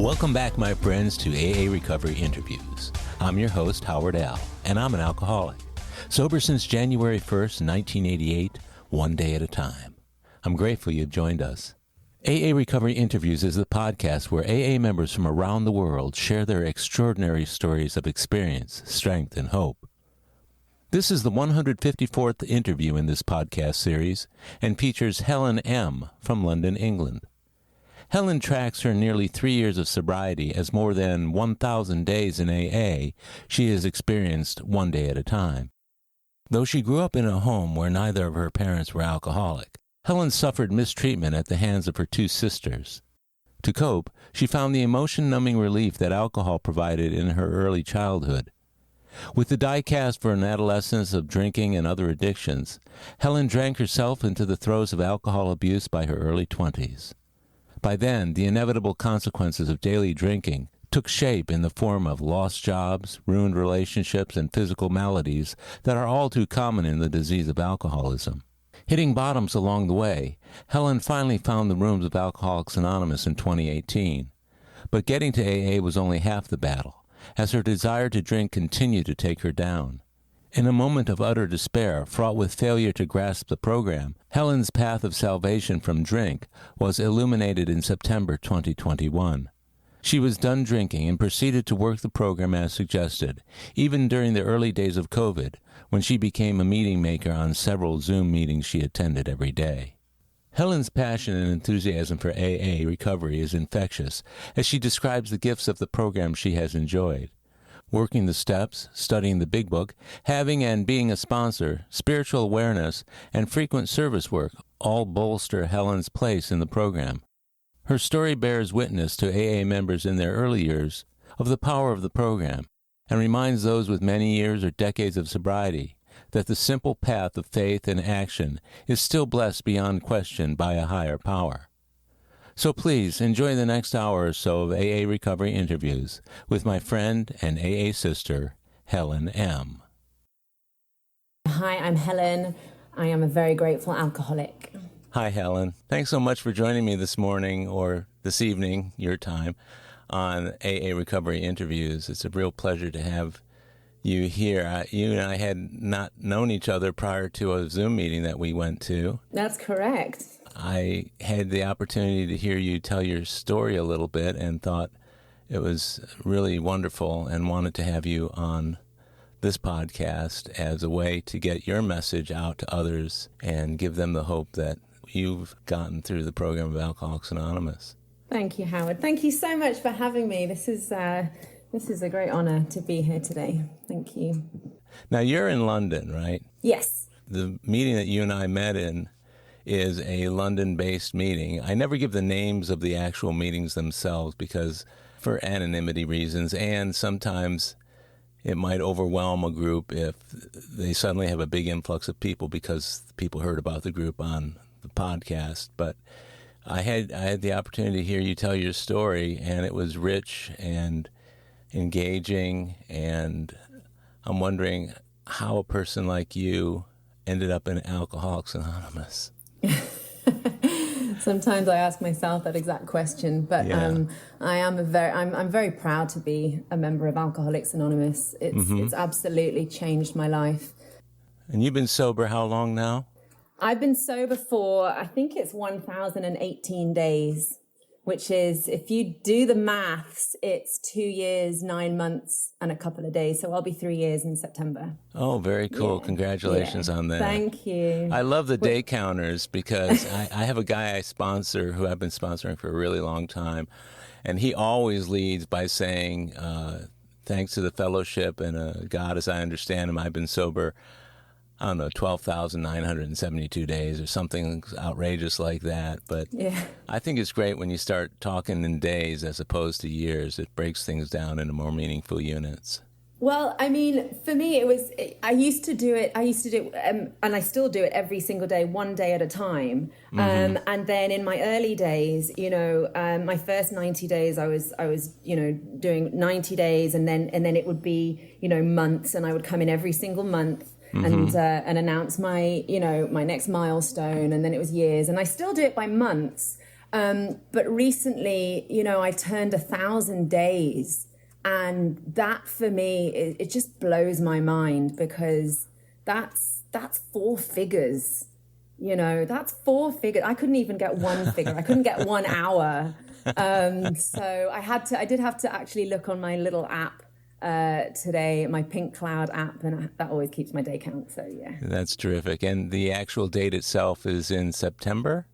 Welcome back, my friends, to AA Recovery Interviews. I'm your host, Howard L., and I'm an alcoholic. Sober since January 1st, 1988, one day at a time. I'm grateful you've joined us. AA Recovery Interviews is the podcast where AA members from around the world share their extraordinary stories of experience, strength, and hope. This is the 154th interview in this podcast series and features Helen M. from London, England. Helen tracks her nearly 3 years of sobriety as more than 1,000 days in AA she has experienced one day at a time. Though she grew up in a home where neither of her parents were alcoholic, Helen suffered mistreatment at the hands of her two sisters. To cope, she found the emotion-numbing relief that alcohol provided in her early childhood. With the die cast for an adolescence of drinking and other addictions, Helen drank herself into the throes of alcohol abuse by her early 20s. By then, the inevitable consequences of daily drinking took shape in the form of lost jobs, ruined relationships, and physical maladies that are all too common in the disease of alcoholism. Hitting bottoms along the way, Helen finally found the rooms of Alcoholics Anonymous in 2018. But getting to AA was only half the battle, as her desire to drink continued to take her down. In a moment of utter despair, fraught with failure to grasp the program, Helen's path of salvation from drink was illuminated in September 2021. She was done drinking and proceeded to work the program as suggested, even during the early days of COVID, when she became a meeting maker on several Zoom meetings she attended every day. Helen's passion and enthusiasm for AA recovery is infectious, as she describes the gifts of the program she has enjoyed. Working the steps, studying the big book, having and being a sponsor, spiritual awareness, and frequent service work all bolster Helen's place in the program. Her story bears witness to AA members in their early years of the power of the program and reminds those with many years or decades of sobriety that the simple path of faith and action is still blessed beyond question by a higher power. So please enjoy the next hour or so of AA Recovery Interviews with my friend and AA sister, Helen M. Hi, I'm Helen. I am a very grateful alcoholic. Hi, Helen. Thanks so much for joining me this morning or this evening, your time, on AA Recovery Interviews. It's a real pleasure to have you here. You and I had not known each other prior to a Zoom meeting that we went to. That's correct. I had the opportunity to hear you tell your story a little bit and thought it was really wonderful and wanted to have you on this podcast as a way to get your message out to others and give them the hope that you've gotten through the program of Alcoholics Anonymous. Thank you, Howard. Thank you so much for having me. This is a great honor to be here today. Thank you. Now, you're in London, right? Yes. The meeting that you and I met in is a London-based meeting. I never give the names of the actual meetings themselves because for anonymity reasons, and sometimes it might overwhelm a group if they suddenly have a big influx of people because people heard about the group on the podcast. But I had the opportunity to hear you tell your story, and it was rich and engaging, and I'm wondering how a person like you ended up in Alcoholics Anonymous. Sometimes I ask myself that exact question, but yeah. I'm very proud to be a member of Alcoholics Anonymous. It's absolutely changed my life. And you've been sober how long now? I've been sober for, I think it's 1,018 days, which is, if you do the maths, it's 2 years, 9 months, and a couple of days. So I'll be 3 years in September. Oh, very cool. Yeah. Congratulations on that. Thank you. I love the day counters because I have a guy I sponsor who I've been sponsoring for a really long time, and he always leads by saying, thanks to the fellowship and God as I understand him, I've been sober, 12,972 days or something outrageous like that. But yeah. I think it's great when you start talking in days as opposed to years. It breaks things down into more meaningful units. Well, I mean, for me, I used to do it, and I still do it every single day, one day at a time. And then in my early days, my first 90 days, I was, doing 90 days, and then it would be, months, and I would come in every single month. And announce my next milestone, and then it was years, and I still do it by months. But recently, I turned 1,000 days, and that for me, it just blows my mind, because that's 4 figures. That's 4 figures. I couldn't even get one figure. I couldn't get 1 hour. So I did have to actually look on my little app today, my Pink Cloud app, and that always keeps my day count. So yeah. That's terrific. And the actual date itself is in September?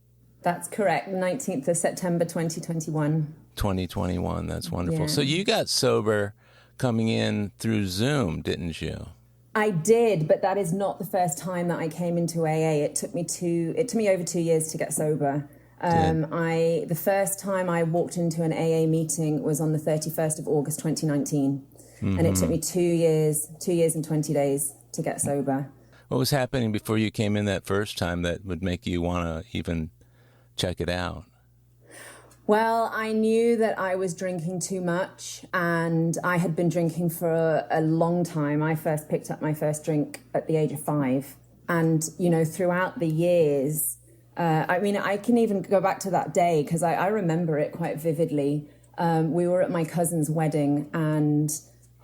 That's correct. 19th of September, 2021. 2021. That's wonderful. Yeah. So you got sober coming in through Zoom, didn't you? I did, but that is not the first time that I came into AA. It took me over 2 years to get sober. The first time I walked into an AA meeting was on the 31st of August, 2019. Mm-hmm. And it took me 2 years and 20 days to get sober. What was happening before you came in that first time that would make you want to even check it out? Well, I knew that I was drinking too much, and I had been drinking for a long time. I first picked up my first drink at the age of 5. And, throughout the years, I can even go back to that day, because I remember it quite vividly. We were at my cousin's wedding, and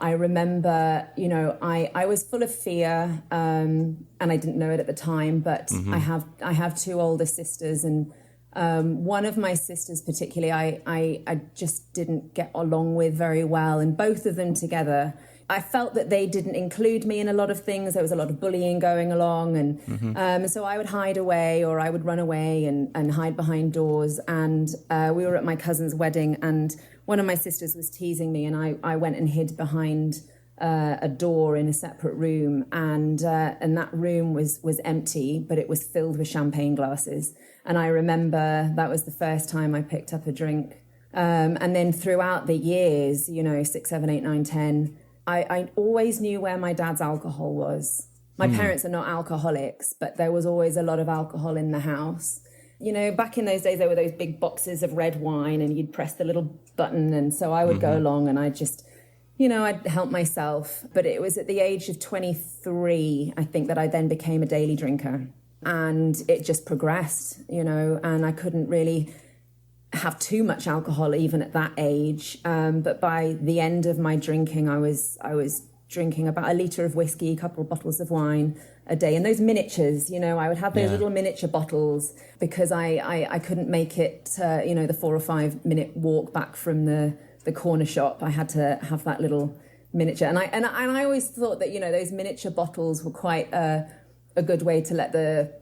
I remember, I was full of fear, and I didn't know it at the time, but mm-hmm. I have 2 older sisters, and one of my sisters particularly, I just didn't get along with very well, and both of them together, I felt that they didn't include me in a lot of things. There was a lot of bullying going along, and mm-hmm. So I would hide away, or I would run away and hide behind doors. And we were at my cousin's wedding, and one of my sisters was teasing me, and I went and hid behind a door in a separate room, and that room was empty, but it was filled with champagne glasses. And I remember that was the first time I picked up a drink. And then throughout the years, 6, 7, 8, 9, 10, I always knew where my dad's alcohol was. My parents are not alcoholics, but there was always a lot of alcohol in the house. Back in those days, there were those big boxes of red wine, and you'd press the little button. And so I would mm-hmm. go along, and I'd just, I'd help myself. But it was at the age of 23, I think, that I then became a daily drinker. And it just progressed, and I couldn't really have too much alcohol even at that age. But by the end of my drinking, I was drinking about a litre of whiskey, a couple of bottles of wine a day. And those miniatures, I would have those little miniature bottles, because I couldn't make it, the 4 or 5 minute walk back from the corner shop. I had to have that little miniature. And I always thought that, those miniature bottles were quite a good way to let the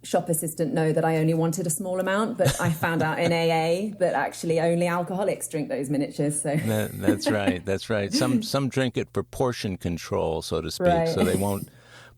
shop assistant know that I only wanted a small amount. But I found out in AA that actually only alcoholics drink those miniatures. So that's right. That's right. Some drink it for portion control, so to speak, right. So they won't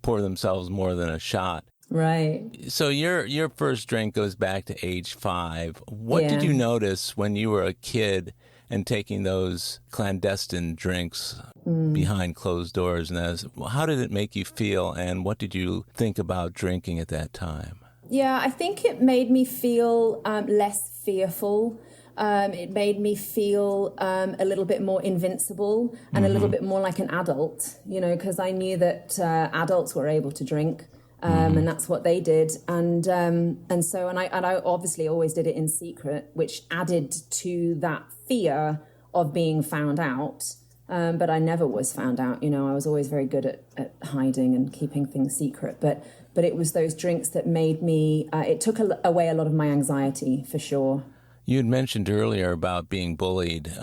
pour themselves more than a shot. Right. So your first drink goes back to age 5. What did you notice when you were a kid and taking those clandestine drinks behind closed doors? And how did it make you feel, and what did you think about drinking at that time? Yeah, I think it made me feel less fearful. It made me feel a little bit more invincible and a little bit more like an adult, because I knew that adults were able to drink. And that's what they did. And I obviously always did it in secret, which added to that fear of being found out. But I never was found out. I was always very good at hiding and keeping things secret. But it was those drinks that made me, it took away a lot of my anxiety, for sure. You had mentioned earlier about being bullied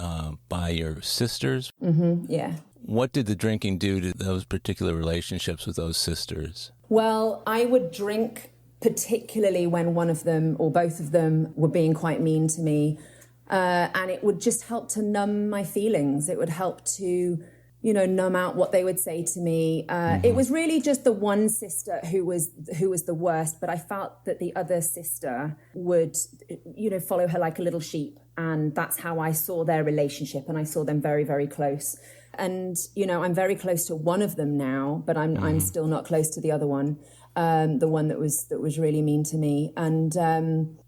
by your sisters. Mm-hmm, yeah. What did the drinking do to those particular relationships with those sisters? Well, I would drink particularly when one of them or both of them were being quite mean to me. And it would just help to numb my feelings. It would help to, numb out what they would say to me. It was really just the one sister who was the worst, but I felt that the other sister would, follow her like a little sheep. And that's how I saw their relationship, and I saw them very, very close. And, I'm very close to one of them now, but I'm still not close to the other one, the one that was really mean to me. And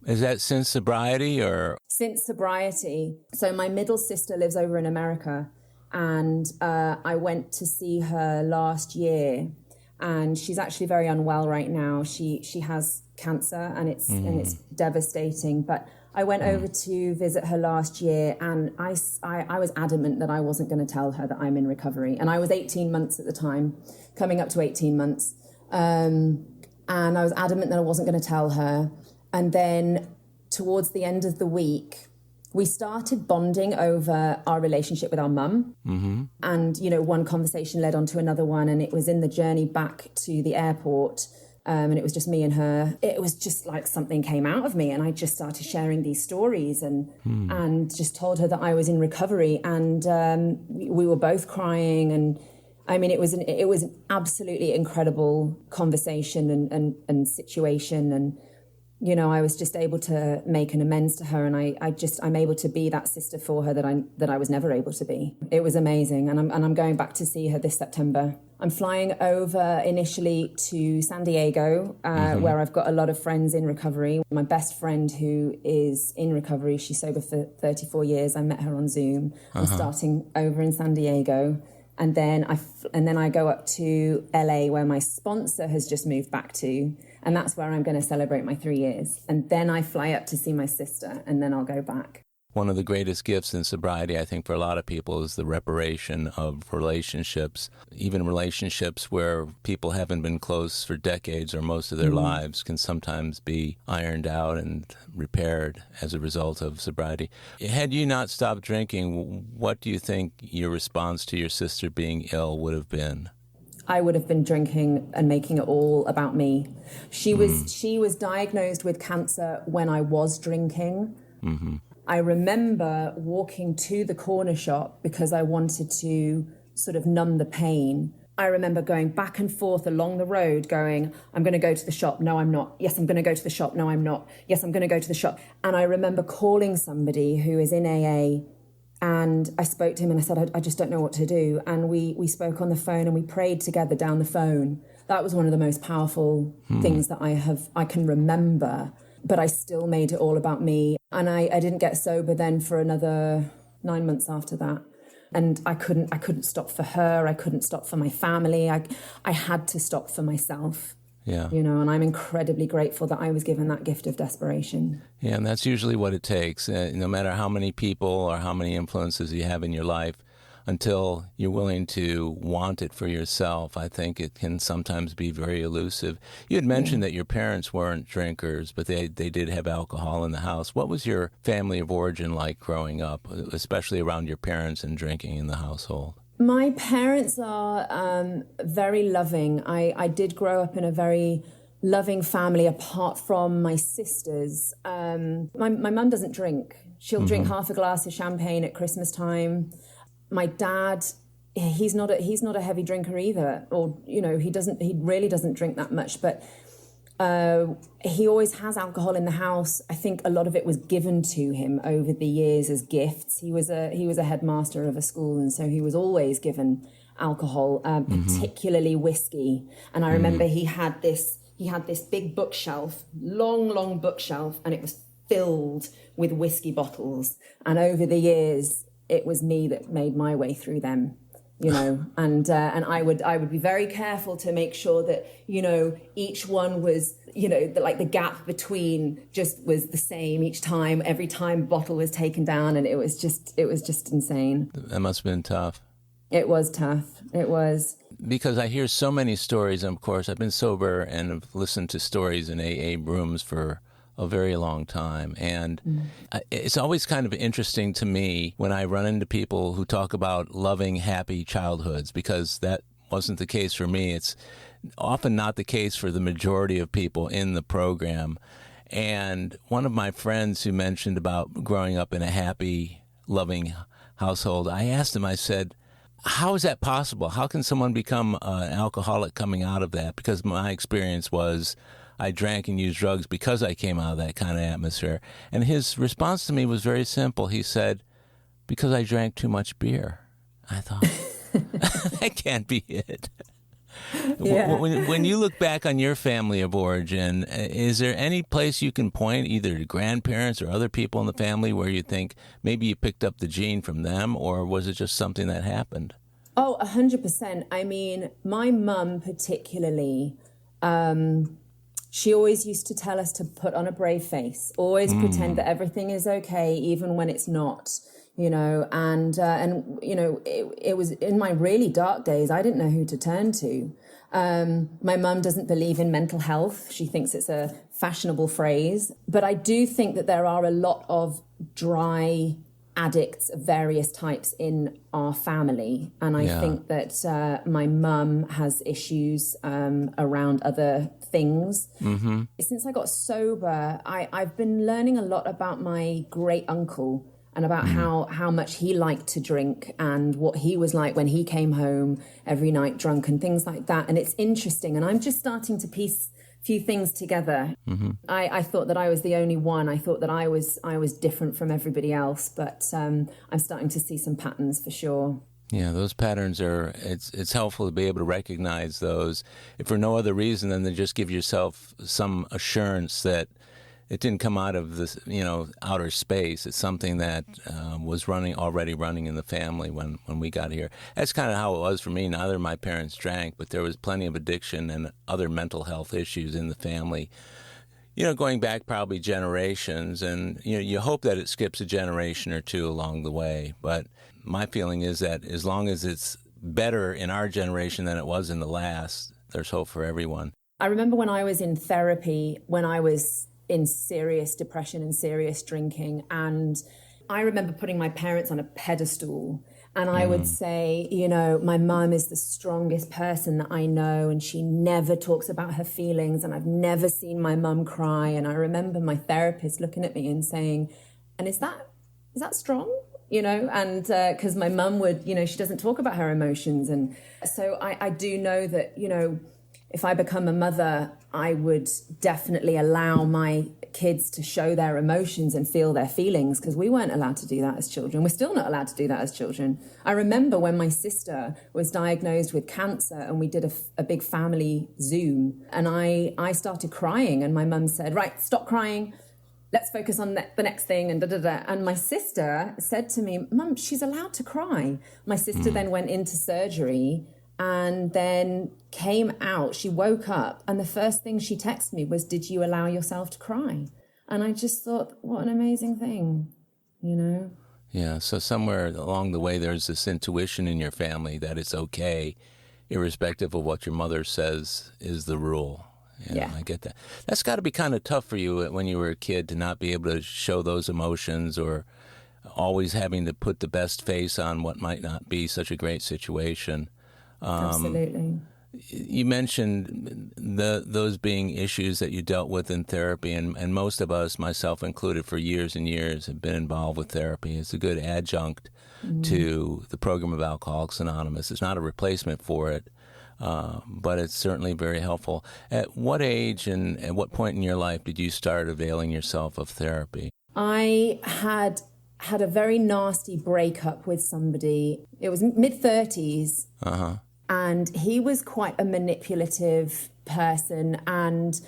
is that since sobriety or? Since sobriety. So my middle sister lives over in America, and I went to see her last year. and she's actually very unwell right now. She has cancer, and it's devastating. But I went over to visit her last year, and I was adamant that I wasn't going to tell her that I'm in recovery. And I was 18 months at the time, coming up to 18 months. And I was adamant that I wasn't going to tell her. And then towards the end of the week, we started bonding over our relationship with our mum. Mm-hmm. And, one conversation led on to another one. And it was in the journey back to the airport. And it was just me and her. It was just like something came out of me. And I just started sharing these stories and just told her that I was in recovery. And we were both crying. And I mean, it was an absolutely incredible conversation and situation. And I was just able to make an amends to her, and I'm able to be that sister for her that I was never able to be. It was amazing, and I'm going back to see her this September. I'm flying over initially to San Diego, where I've got a lot of friends in recovery. My best friend who is in recovery, she's sober for 34 years. I met her on Zoom. I'm starting over in San Diego. And then I go up to LA, where my sponsor has just moved back to, and that's where I'm going to celebrate my 3 years. And then I fly up to see my sister, and then I'll go back. One of the greatest gifts in sobriety, I think, for a lot of people is the reparation of relationships. Even relationships where people haven't been close for decades or most of their lives can sometimes be ironed out and repaired as a result of sobriety. Had you not stopped drinking, what do you think your response to your sister being ill would have been? I would have been drinking and making it all about me. She was diagnosed with cancer when I was drinking. Mm-hmm. I remember walking to the corner shop because I wanted to sort of numb the pain. I remember going back and forth along the road going, I'm going to go to the shop. No, I'm not. Yes, I'm going to go to the shop. No, I'm not. Yes, I'm going to go to the shop. And I remember calling somebody who is in AA, and I spoke to him and I said, I just don't know what to do. And we spoke on the phone and we prayed together down the phone. That was one of the most powerful things that I can remember. But I still made it all about me. And I didn't get sober then for another 9 months after that. And I couldn't stop for her. I couldn't stop for my family. I had to stop for myself. Yeah. And I'm incredibly grateful that I was given that gift of desperation. Yeah, and that's usually what it takes. No matter how many people or how many influences you have in your life, until you're willing to want it for yourself, I think it can sometimes be very elusive. You had mentioned that your parents weren't drinkers, but they did have alcohol in the house. What was your family of origin like growing up, especially around your parents and drinking in the household? My parents are very loving. I did grow up in a very loving family, apart from my sisters. My mum doesn't drink. She'll drink half a glass of champagne at Christmas time. My dad, he's not a heavy drinker either, or he really doesn't drink that much, but he always has alcohol in the house. I think a lot of it was given to him over the years as gifts. He was a headmaster of a school, and so he was always given alcohol, particularly whiskey. And I remember he had this big bookshelf, long bookshelf, and it was filled with whiskey bottles. And over the years, it was me that made my way through them, and I would be very careful to make sure that, each one was, the gap between just was the same each time, every time bottle was taken down. And it was just insane. That must have been tough. It was tough. It was. Because I hear so many stories, and of course, I've been sober and have listened to stories in AA rooms for a very long time. And it's always kind of interesting to me when I run into people who talk about loving, happy childhoods, because that wasn't the case for me. It's often not the case for the majority of people in the program. And one of my friends who mentioned about growing up in a happy, loving household, I asked him, I said, how is that possible? How can someone become an alcoholic coming out of that? Because my experience was I drank and used drugs because I came out of that kind of atmosphere. And his response to me was very simple. He said, because I drank too much beer. I thought, that can't be it. Yeah. When you look back on your family of origin, is there any place you can point, either to grandparents or other people in the family, where you think maybe you picked up the gene from them, or was it just something that happened? Oh, 100%. I mean, my mum particularly, she always used to tell us to put on a brave face, always pretend that everything is okay, even when it's not, and it was in my really dark days, I didn't know who to turn to. My mum doesn't believe in mental health. She thinks it's a fashionable phrase. But I do think that there are a lot of dry addicts of various types in our family. And I think that my mum has issues around other things. Mm-hmm. Since I got sober, I've been learning a lot about my great uncle and about how much he liked to drink and what he was like when he came home every night drunk and things like that. And it's interesting. And I'm just starting to piece a few things together. Mm-hmm. I thought that I was the only one. I thought that I was different from everybody else. But I'm starting to see some patterns for sure. Yeah, those patterns it's helpful to be able to recognize those, if for no other reason than to just give yourself some assurance that it didn't come out of this, outer space. It's something that was already running in the family when we got here. That's kind of how it was for me. Neither of my parents drank, but there was plenty of addiction and other mental health issues in the family, going back probably generations. And, you hope that it skips a generation or two along the way. But my feeling is that as long as it's better in our generation than it was in the last, there's hope for everyone. I remember when I was in therapy, when I was in serious depression and serious drinking. And I remember putting my parents on a pedestal, and I would say, my mum is the strongest person that I know, and she never talks about her feelings, and I've never seen my mum cry. And I remember my therapist looking at me and saying, and is that strong? And because my mum would, she doesn't talk about her emotions. And so I do know that, if I become a mother, I would definitely allow my kids to show their emotions and feel their feelings, because we weren't allowed to do that as children. We're still not allowed to do that as children. I remember when my sister was diagnosed with cancer and we did a big family Zoom, and I started crying, and my mum said, right, stop crying. Let's focus on the next thing, and da-da-da. And my sister said to me, Mum, she's allowed to cry. My sister then went into surgery and then came out. She woke up, and the first thing she texted me was, did you allow yourself to cry? And I just thought, what an amazing thing, Yeah, so somewhere along the way there's this intuition in your family that it's okay, irrespective of what your mother says is the rule. Yeah, I get that. That's got to be kind of tough for you when you were a kid, to not be able to show those emotions, or always having to put the best face on what might not be such a great situation. Absolutely. You mentioned those being issues that you dealt with in therapy, and most of us, myself included, for years and years have been involved with therapy. It's a good adjunct to the program of Alcoholics Anonymous. It's not a replacement for it, but it's certainly very helpful. At what age and at what point in your life did you start availing yourself of therapy? I had a very nasty breakup with somebody. It was mid-30s. And he was quite a manipulative person, and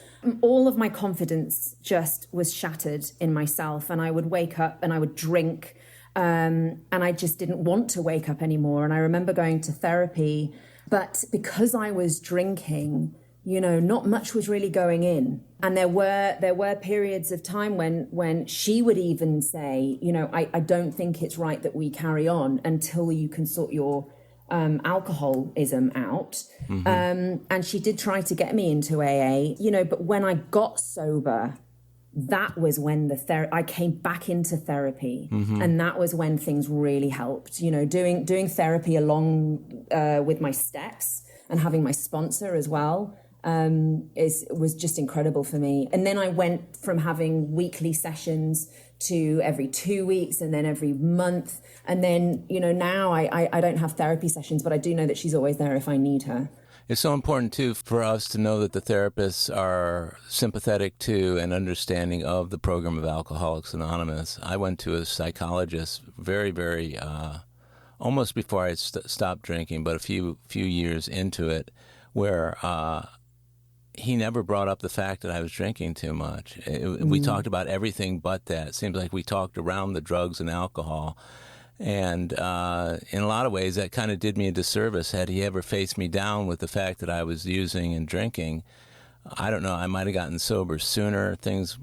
all of my confidence just was shattered in myself. And I would wake up and I would drink, and I just didn't want to wake up anymore. And I remember going to therapy, but because I was drinking, not much was really going in. And there were periods of time when she would even say, I don't think it's right that we carry on until you can sort your alcoholism out. And she did try to get me into AA, but when I got sober, that was when I came back into therapy. And that was when things really helped, doing therapy along with my steps and having my sponsor as well. Was just incredible for me. And then I went from having weekly sessions to every 2 weeks, and then every month. And then, now I don't have therapy sessions, but I do know that she's always there if I need her. It's so important, too, for us to know that the therapists are sympathetic to and understanding of the program of Alcoholics Anonymous. I went to a psychologist very, very, almost before I stopped drinking, but a few years into it, where he never brought up the fact that I was drinking too much. We talked about everything but that. It seems like we talked around the drugs and alcohol. And in a lot of ways, that kind of did me a disservice. Had he ever faced me down with the fact that I was using and drinking, I don't know, I might have gotten sober sooner. Things,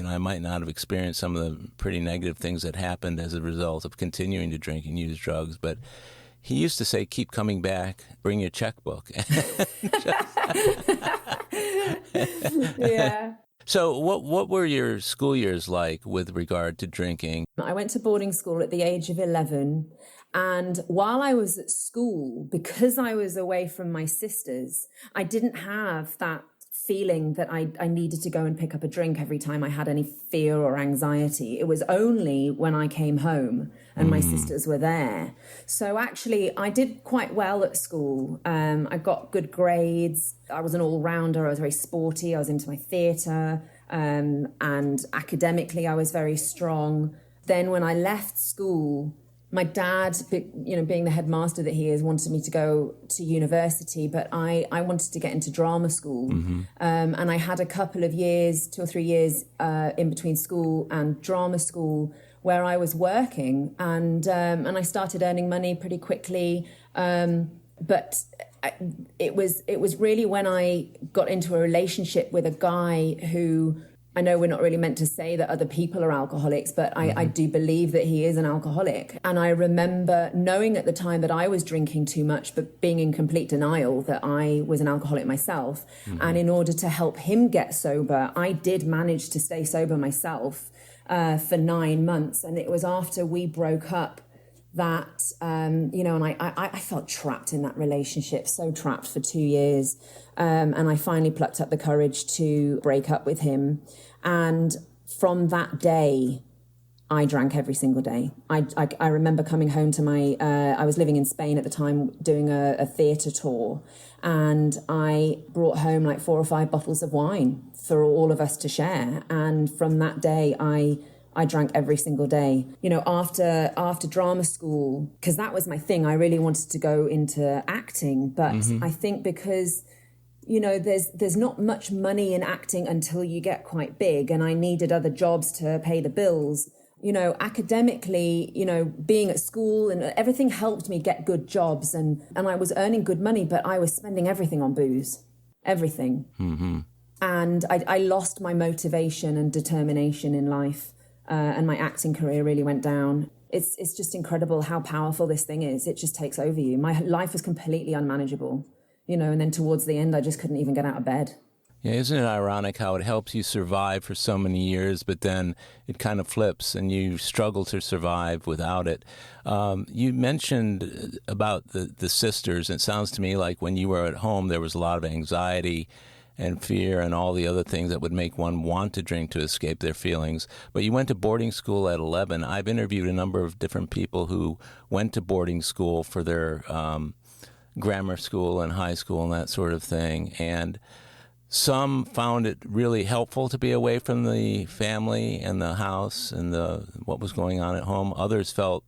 I might not have experienced some of the pretty negative things that happened as a result of continuing to drink and use drugs. But he used to say, keep coming back, bring your checkbook. Yeah. So what were your school years like with regard to drinking? I went to boarding school at the age of 11. And while I was at school, because I was away from my sisters, I didn't have that feeling that I needed to go and pick up a drink every time I had any fear or anxiety. It was only when I came home and my sisters were there. So actually, I did quite well at school. I got good grades. I was an all-rounder. I was very sporty. I was into my theatre. And academically, I was very strong. Then when I left school, my dad, being the headmaster that he is, wanted me to go to university, but I wanted to get into drama school. And I had a couple of years, 2 or 3 years in between school and drama school where I was working, and I started earning money pretty quickly. But it was really when I got into a relationship with a guy who, I know we're not really meant to say that other people are alcoholics, but I do believe that he is an alcoholic. And I remember knowing at the time that I was drinking too much, but being in complete denial that I was an alcoholic myself. And in order to help him get sober, I did manage to stay sober myself for 9 months. And it was after we broke up that, and I felt trapped in that relationship, so trapped for 2 years. And I finally plucked up the courage to break up with him. And from that day, I drank every single day. I remember coming home to I was living in Spain at the time, doing a theatre tour. And I brought home like 4 or 5 bottles of wine for all of us to share. And from that day, I drank every single day. After drama school, because that was my thing. I really wanted to go into acting, but I think because, there's not much money in acting until you get quite big, and I needed other jobs to pay the bills. Academically, being at school and everything helped me get good jobs, and I was earning good money, but I was spending everything on booze, everything. And I lost my motivation and determination in life. And my acting career really went down. It's just incredible how powerful this thing is. It just takes over you. My life was completely unmanageable, and then towards the end, I just couldn't even get out of bed. Yeah, isn't it ironic how it helps you survive for so many years, but then it kind of flips and you struggle to survive without it? You mentioned about the sisters. It sounds to me like when you were at home, there was a lot of anxiety and fear and all the other things that would make one want to drink to escape their feelings. But you went to boarding school at 11. I've interviewed a number of different people who went to boarding school for their grammar school and high school and that sort of thing. And some found it really helpful to be away from the family and the house and what was going on at home. Others felt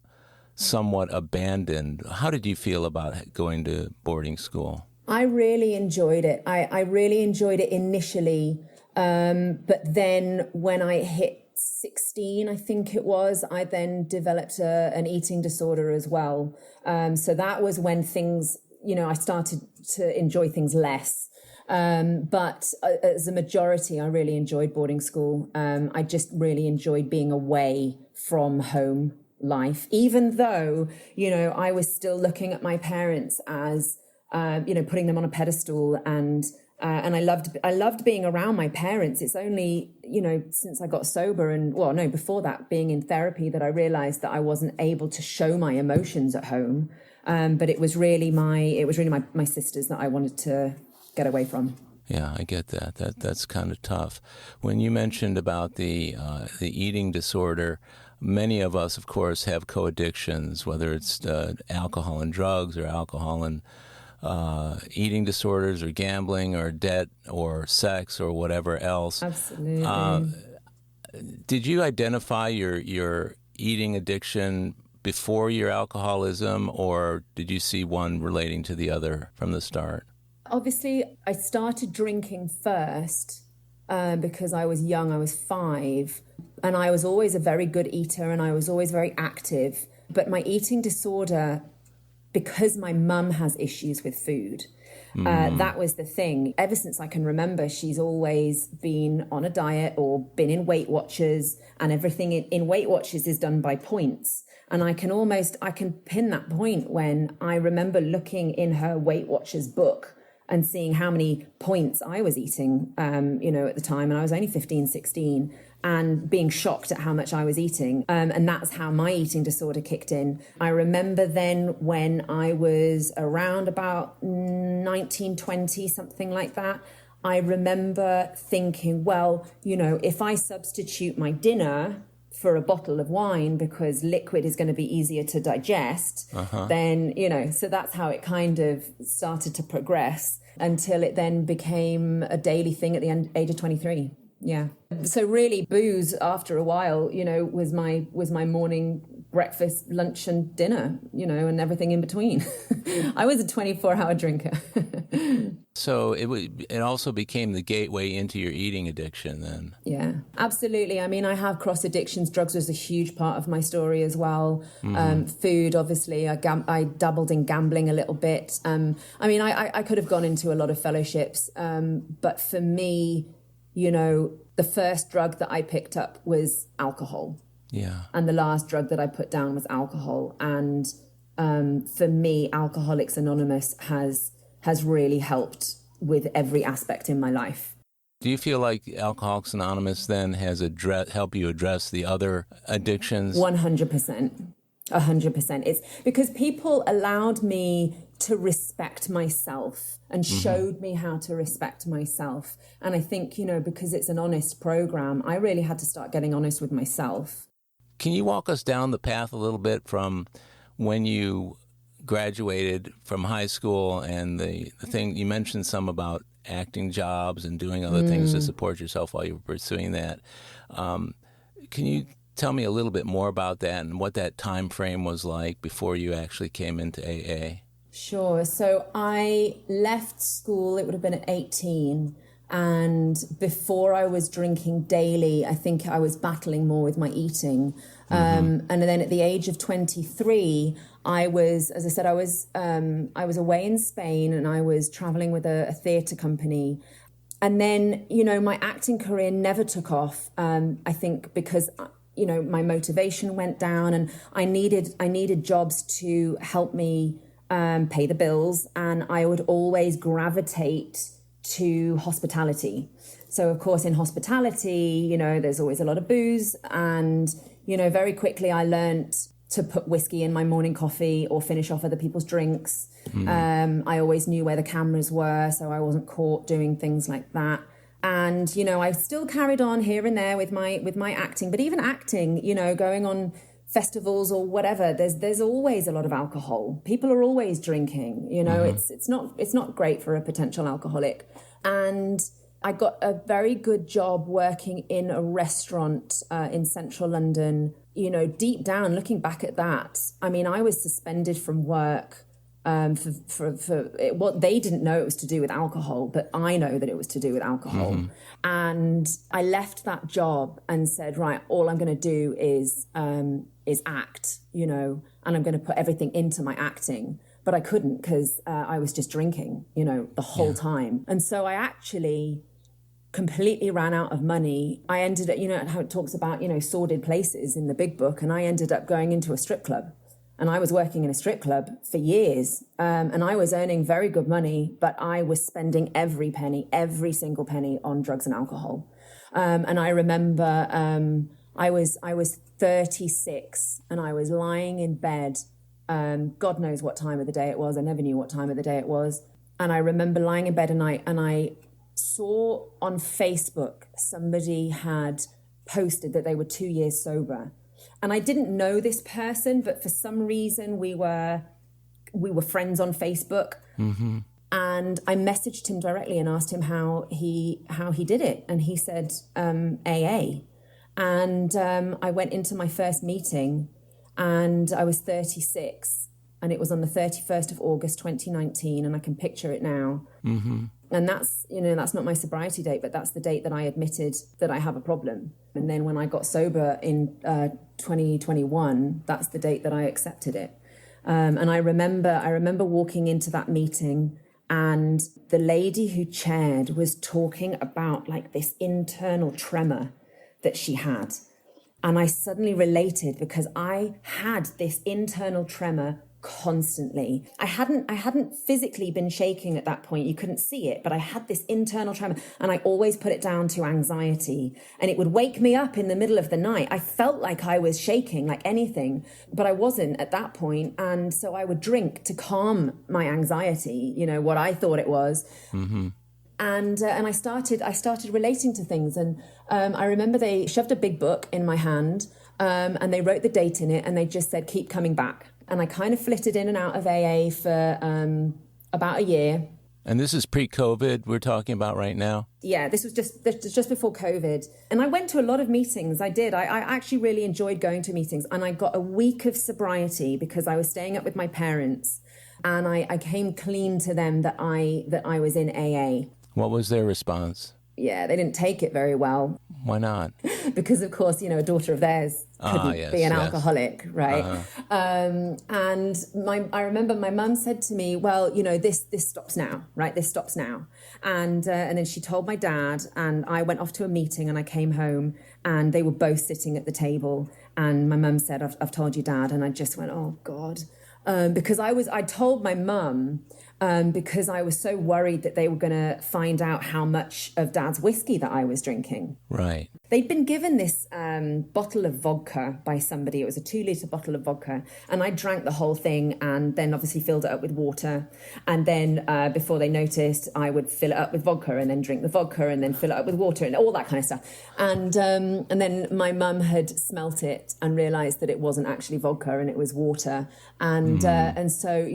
somewhat abandoned. How did you feel about going to boarding school? I really enjoyed it. I really enjoyed it initially. But then when I hit 16, I think it was, I then developed an eating disorder as well. So that was when things, I started to enjoy things less. But as a majority, I really enjoyed boarding school. I just really enjoyed being away from home life, even though, I was still looking at my parents as putting them on a pedestal, and I loved being around my parents. It's only, since I got sober before that, being in therapy, that I realized that I wasn't able to show my emotions at home. But it was really my sisters that I wanted to get away from. Yeah, I get that. That's kind of tough. When you mentioned about the eating disorder, many of us, of course, have co-addictions, whether it's alcohol and drugs or alcohol and eating disorders or gambling or debt or sex or whatever else. Absolutely. Did you identify your eating addiction before your alcoholism, or did you see one relating to the other from the start? Obviously, I started drinking first because I was young. I was 5, and I was always a very good eater, and I was always very active. But my eating disorder, because my mum has issues with food, that was the thing. Ever since I can remember, she's always been on a diet or been in Weight Watchers, and everything in Weight Watchers is done by points. And I can pin that point when I remember looking in her Weight Watchers book and seeing how many points I was eating, at the time. And I was only 15, 16, and being shocked at how much I was eating. And that's how my eating disorder kicked in. I remember then when I was around about 19, 20, something like that, I remember thinking, well, if I substitute my dinner for a bottle of wine because liquid is going to be easier to digest, then, so that's how it kind of started to progress until it then became a daily thing at the age of 23. Yeah. So really booze after a while, was my morning, breakfast, lunch and dinner, and everything in between. I was a 24-hour drinker. So it also became the gateway into your eating addiction then. Yeah, absolutely. I mean, I have cross addictions. Drugs was a huge part of my story as well. Food, obviously. I dabbled in gambling a little bit. I could have gone into a lot of fellowships. But for me, the first drug that I picked up was alcohol. Yeah. And the last drug that I put down was alcohol. And for me, Alcoholics Anonymous has really helped with every aspect in my life. Do you feel like Alcoholics Anonymous then has helped you address the other addictions? 100%. 100%. It's because people allowed me to respect myself and showed me how to respect myself. And I think, because it's an honest program, I really had to start getting honest with myself. Can you walk us down the path a little bit from when you graduated from high school and the thing you mentioned some about acting jobs and doing other things to support yourself while you were pursuing that. Can you tell me a little bit more about that and what that time frame was like before you actually came into AA? Sure. So I left school, it would have been at 18. And before I was drinking daily, I think I was battling more with my eating. And then at the age of 23, I was away in Spain and I was traveling with a theatre company. And then, my acting career never took off. I think because, my motivation went down and I needed jobs to help me pay the bills. And I would always gravitate to hospitality. So of course in hospitality, there's always a lot of booze, and very quickly I learned to put whiskey in my morning coffee or finish off other people's drinks. I always knew where the cameras were, so I wasn't caught doing things like that. And I still carried on here and there with my acting, but even acting, going on festivals or whatever, there's always a lot of alcohol. People are always drinking, it's not great for a potential alcoholic. And I got a very good job working in a restaurant in central London. Deep down, looking back at that, I mean, I was suspended from work for what they didn't know it was to do with alcohol, but I know that it was to do with alcohol. And I left that job and said, right, all I'm going to do is act, and I'm going to put everything into my acting. But I couldn't because I was just drinking, the whole time. And so I actually completely ran out of money. I ended up, how it talks about, sordid places in the big book. And I ended up going into a strip club. And I was working in a strip club for years. And I was earning very good money, but I was spending every single penny on drugs and alcohol. And I remember I was 36 and I was lying in bed. God knows what time of the day it was. I never knew what time of the day it was. And I remember lying in bed at night and I saw on Facebook somebody had posted that they were 2 years sober. And I didn't know this person, but for some reason we were friends on Facebook. And I messaged him directly and asked him how he did it. And he said AA. And I went into my first meeting and I was 36 and it was on the 31st of August, 2019. And I can picture it now. And that's, that's not my sobriety date, but that's the date that I admitted that I have a problem. And then when I got sober in 2021, that's the date that I accepted it. And I remember walking into that meeting, and the lady who chaired was talking about like this internal tremor that she had. And I suddenly related, because I had this internal tremor constantly. I hadn't physically been shaking at that point. You couldn't see it, but I had this internal tremor, and I always put it down to anxiety, and it would wake me up in the middle of the night. I felt like I was shaking like anything, but I wasn't at that point. And so I would drink to calm my anxiety, what I thought it was. Mm-hmm. And I started relating to things. And I remember they shoved a big book in my hand, and they wrote the date in it, and they just said, keep coming back. And I kind of flitted in and out of AA for about a year. And this is pre-COVID we're talking about right now? Yeah, this was just before COVID. And I went to a lot of meetings. I did. I actually really enjoyed going to meetings. And I got a week of sobriety because I was staying up with my parents. And I came clean to them that I was in AA. What was their response? Yeah, they didn't take it very well. Why not? Because, of course, a daughter of theirs couldn't be an alcoholic, right? And I remember my mum said to me, well, this stops now, right? This stops now. And then she told my dad, and I went off to a meeting, and I came home, and they were both sitting at the table. And my mum said, I've told you, Dad. And I just went, oh, God. Because I told my mum, because I was so worried that they were going to find out how much of Dad's whiskey that I was drinking. Right. They'd been given this bottle of vodka by somebody. It was a 2-liter bottle of vodka. And I drank the whole thing, and then obviously filled it up with water. And then before they noticed, I would fill it up with vodka, and then drink the vodka, and then fill it up with water, and all that kind of stuff. And then my mum had smelt it and realised that it wasn't actually vodka, and it was water. And so,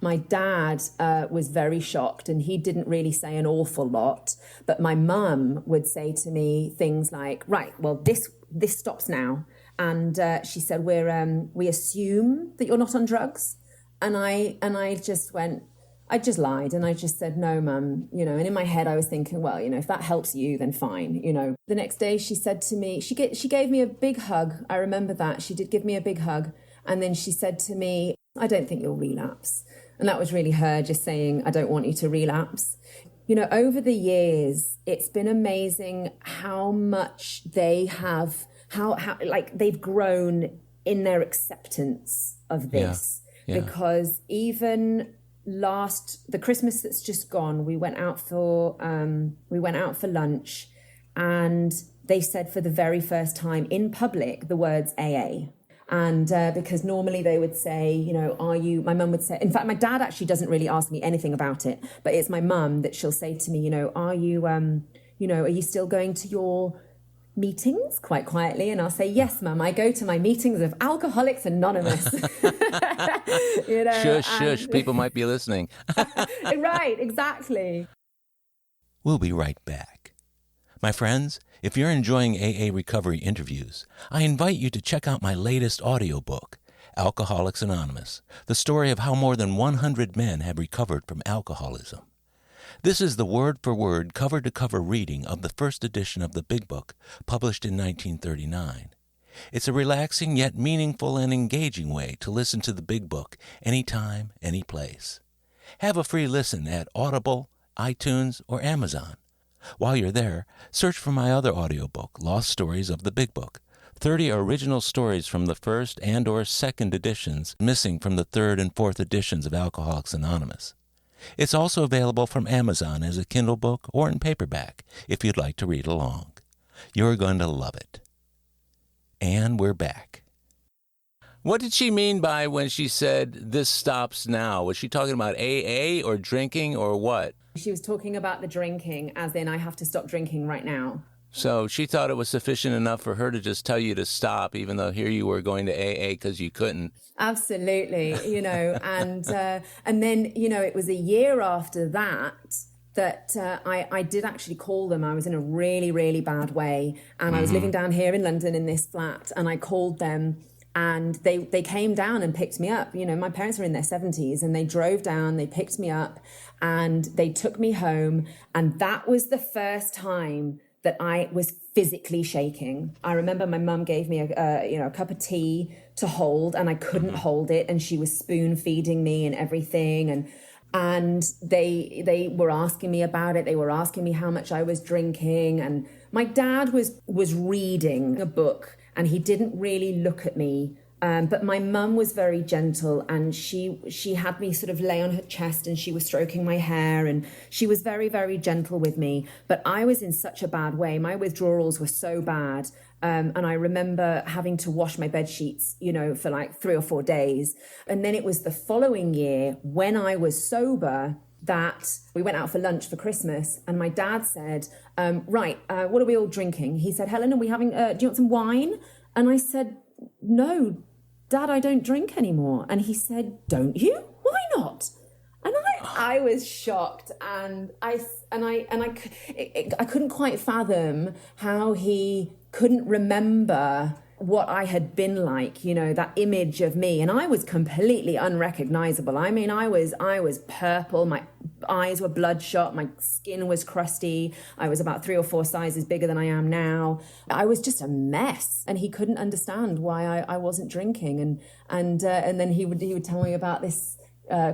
my dad was very shocked, and he didn't really say an awful lot. But my mum would say to me things like, right, well, this stops now. And she said, we assume that you're not on drugs. And I just went, I just lied. And I just said, no, Mum, and in my head I was thinking, well, if that helps you, then fine. The next day she said to me, she gave me a big hug. I remember that. She did give me a big hug. And then she said to me, I don't think you'll relapse. And that was really her just saying, I don't want you to relapse. Over the years, it's been amazing how much they have, how they've grown in their acceptance of this. Yeah. Because even the Christmas that's just gone, we went out for lunch, and they said for the very first time in public the words AA. And because normally they would say, my mum would say, in fact, my dad actually doesn't really ask me anything about it, but it's my mum that she'll say to me, are you still going to your meetings, quite quietly? And I'll say, yes, Mum, I go to my meetings of Alcoholics Anonymous. Shush, people might be listening. Right, exactly. We'll be right back. My friends, if you're enjoying AA recovery interviews, I invite you to check out my latest audiobook, Alcoholics Anonymous, the story of how more than 100 men have recovered from alcoholism. This is the word-for-word, cover-to-cover reading of the first edition of the Big Book, published in 1939. It's a relaxing yet meaningful and engaging way to listen to the Big Book anytime, any place. Have a free listen at Audible, iTunes, or Amazon. While you're there, search for my other audiobook, Lost Stories of the Big Book, 30 original stories from the first and or second editions missing from the third and fourth editions of Alcoholics Anonymous. It's also available from Amazon as a Kindle book or in paperback if you'd like to read along. You're going to love it. And we're back. What did she mean by when she said, this stops now? Was she talking about AA or drinking or what? She was talking about the drinking, as in I have to stop drinking right now. So she thought it was sufficient enough for her to just tell you to stop, even though here you were going to AA because you couldn't. Absolutely, and then, it was a year after that I did actually call them. I was in a really, really bad way. And I was living down here in London in this flat, and I called them. And they came down and picked me up. You know, my parents were in their 70s, and they drove down, they picked me up, and they took me home. And that was the first time that I was physically shaking. I remember my mum gave me a cup of tea to hold, and I couldn't hold it. And she was spoon feeding me and everything. And they were asking me about it. They were asking me how much I was drinking. And my dad was reading a book, and he didn't really look at me. But my mum was very gentle, and she had me sort of lay on her chest, and she was stroking my hair, and she was very, very gentle with me. But I was in such a bad way. My withdrawals were so bad. And I remember having to wash my bed sheets, you know, for like 3 or 4 days. And then it was the following year when I was sober that we went out for lunch for Christmas, and my dad said, what are we all drinking? He said, Helen, are we having, do you want some wine? And I said, no, Dad, I don't drink anymore. And he said, don't you? Why not? And I was shocked, and I couldn't quite fathom how he couldn't remember what I had been like, you know, that image of me. And I was completely unrecognizable. I mean, I was purple, my eyes were bloodshot, my skin was crusty. I was about 3 or 4 sizes bigger than I am now. I was just a mess, and he couldn't understand why I wasn't drinking. And then he would tell me about this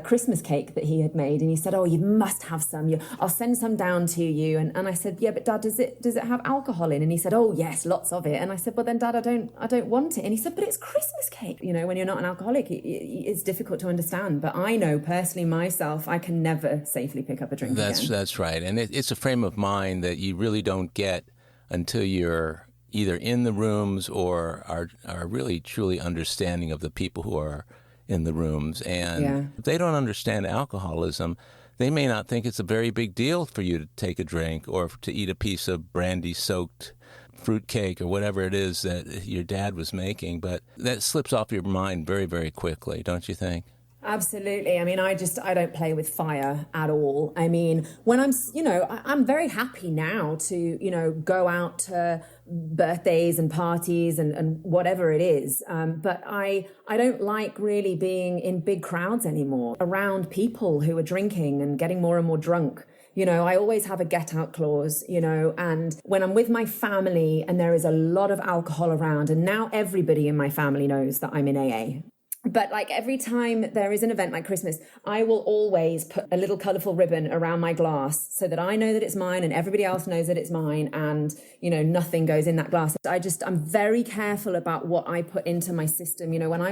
Christmas cake that he had made, and he said, oh, you must have some, I'll send some down to you. And I said, yeah, but Dad, does it have alcohol in? And he said, oh yes, lots of it. And I said, well then Dad, I don't want it. And he said, but it's Christmas cake. You know, when you're not an alcoholic, it's difficult to understand. But I know personally myself, I can never safely pick up a drink again. That's right. And it's a frame of mind that you really don't get until you're either in the rooms or are really truly understanding of the people who are in the rooms. And if they don't understand alcoholism, they may not think it's a very big deal for you to take a drink or to eat a piece of brandy-soaked fruitcake or whatever it is that your dad was making. But that slips off your mind very, very quickly, don't you think? Absolutely. I mean, I don't play with fire at all. I mean, when I'm very happy now to, you know, go out to birthdays and parties and whatever it is. But I don't like really being in big crowds anymore, around people who are drinking and getting more and more drunk. You know, I always have a get out clause, you know, and when I'm with my family and there is a lot of alcohol around, and now everybody in my family knows that I'm in AA. But like every time there is an event like Christmas, I will always put a little colourful ribbon around my glass so that I know that it's mine and everybody else knows that it's mine, and, you know, nothing goes in that glass. I'm very careful about what I put into my system. You know, when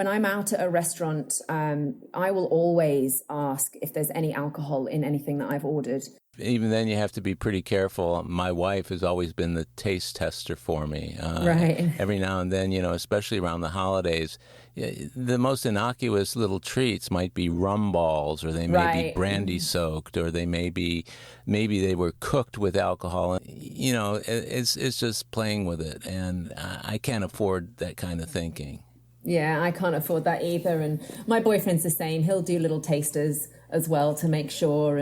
I'm out at a restaurant, I will always ask if there's any alcohol in anything that I've ordered. Even then, you have to be pretty careful. My wife has always been the taste tester for me. Right. Every now and then, you know, especially around the holidays, the most innocuous little treats might be rum balls, or they may be brandy soaked, or they maybe they were cooked with alcohol. You know, it's just playing with it, and I can't afford that kind of thinking. Yeah, I can't afford that either. And my boyfriend's the same. He'll do little tasters as well to make sure.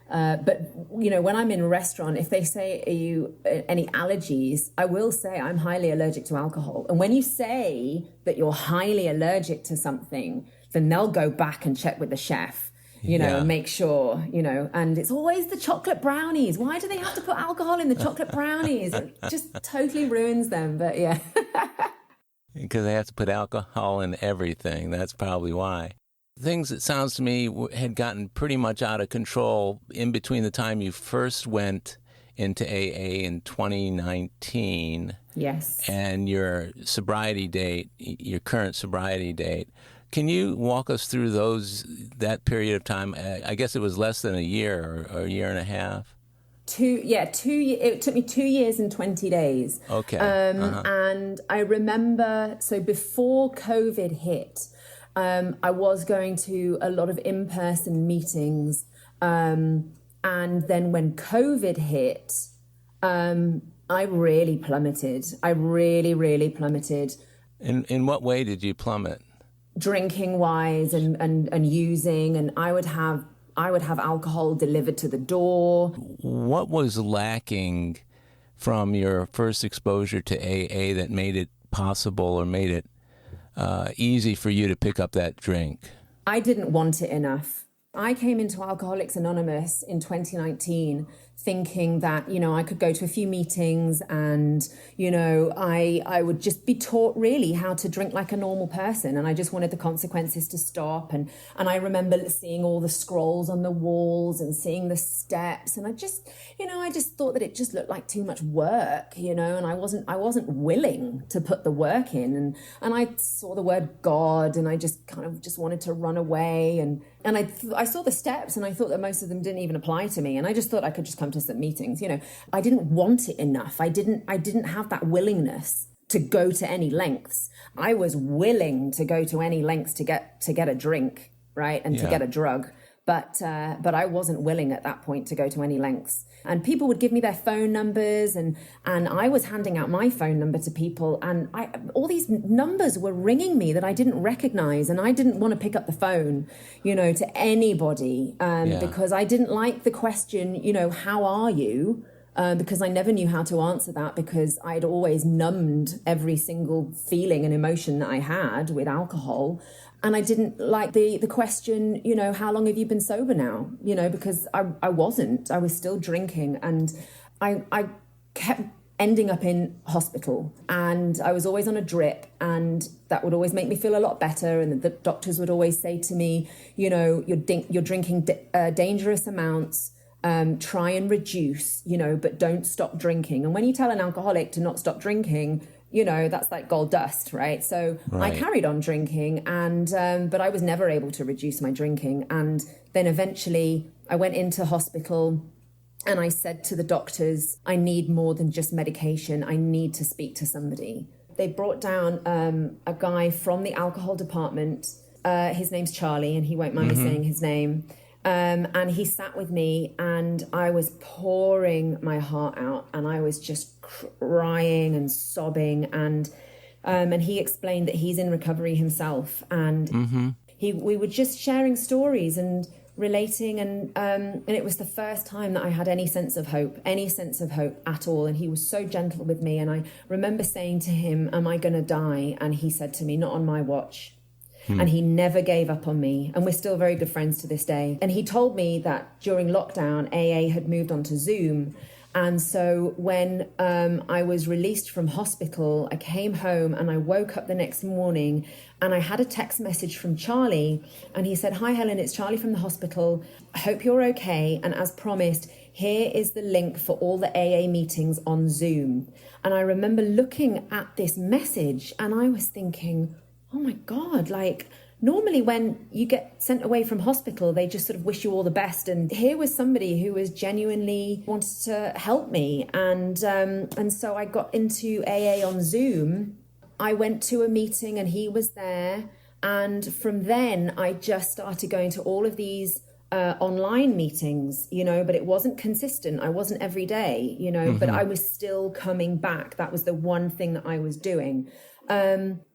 But, you know, when I'm in a restaurant, if they say, are you any allergies, I will say I'm highly allergic to alcohol. And when you say that you're highly allergic to something, then they'll go back and check with the chef, you know, and make sure, you know, and it's always the chocolate brownies. Why do they have to put alcohol in the chocolate brownies? It just totally ruins them. But yeah. Because they have to put alcohol in everything. That's probably why. Things, it sounds to me, had gotten pretty much out of control in between the time you first went into AA in 2019. Yes. And your sobriety date, your current sobriety date. Can you walk us through that period of time? I guess it was less than a year or a year and a half. 2 years. It took me 2 years and 20 days. Okay. And I remember, so before COVID hit, I was going to a lot of in-person meetings. And then when COVID hit, I really plummeted. I really, really plummeted. In what way did you plummet? Drinking wise and using, and I would have alcohol delivered to the door. What was lacking from your first exposure to AA that made it possible or made it easy for you to pick up that drink? I didn't want it enough. I came into Alcoholics Anonymous in 2019 thinking that, I could go to a few meetings and, I would just be taught really how to drink like a normal person. And I just wanted the consequences to stop. And I remember seeing all the scrolls on the walls and seeing the steps. And I just thought that it just looked like too much work, and I wasn't willing to put the work in. And I saw the word God and I just kind of just wanted to run away. And I saw the steps and I thought that most of them didn't even apply to me. And I just thought I could just come to some meetings. I didn't want it enough. I didn't have that willingness to go to any lengths. I was willing to go to any lengths to get a drink, right? And to get a drug. But I wasn't willing at that point to go to any lengths. And people would give me their phone numbers and I was handing out my phone number to people. And all these numbers were ringing me that I didn't recognize. And I didn't want to pick up the phone, to anybody because I didn't like the question, how are you? Because I never knew how to answer that because I'd always numbed every single feeling and emotion that I had with alcohol. And I didn't like the question, how long have you been sober now? Because I wasn't. I was still drinking and I kept ending up in hospital and I was always on a drip and that would always make me feel a lot better. And the doctors would always say to me, you're drinking dangerous amounts. Try and reduce, but don't stop drinking. And when you tell an alcoholic to not stop drinking, that's like gold dust, right? So right. I carried on drinking but I was never able to reduce my drinking. And then eventually I went into hospital and I said to the doctors, I need more than just medication. I need to speak to somebody. They brought down a guy from the alcohol department. His name's Charlie, and he won't mind me saying his name. And he sat with me and I was pouring my heart out and I was just crying and sobbing and he explained that he's in recovery himself and we were just sharing stories and relating and it was the first time that I had any sense of hope at all. And he was so gentle with me. And I remember saying to him, am I going to die? And he said to me, not on my watch. And he never gave up on me. And we're still very good friends to this day. And he told me that during lockdown, AA had moved on to Zoom. And so when I was released from hospital, I came home and I woke up the next morning and I had a text message from Charlie. And he said, hi, Helen, it's Charlie from the hospital. I hope you're okay. And as promised, here is the link for all the AA meetings on Zoom. And I remember looking at this message and I was thinking, oh my God, like normally when you get sent away from hospital, they just sort of wish you all the best. And here was somebody who was genuinely wanted to help me. And so I got into AA on Zoom. I went to a meeting and he was there. And from then I just started going to all of these online meetings, but it wasn't consistent. I wasn't every day, but I was still coming back. That was the one thing that I was doing.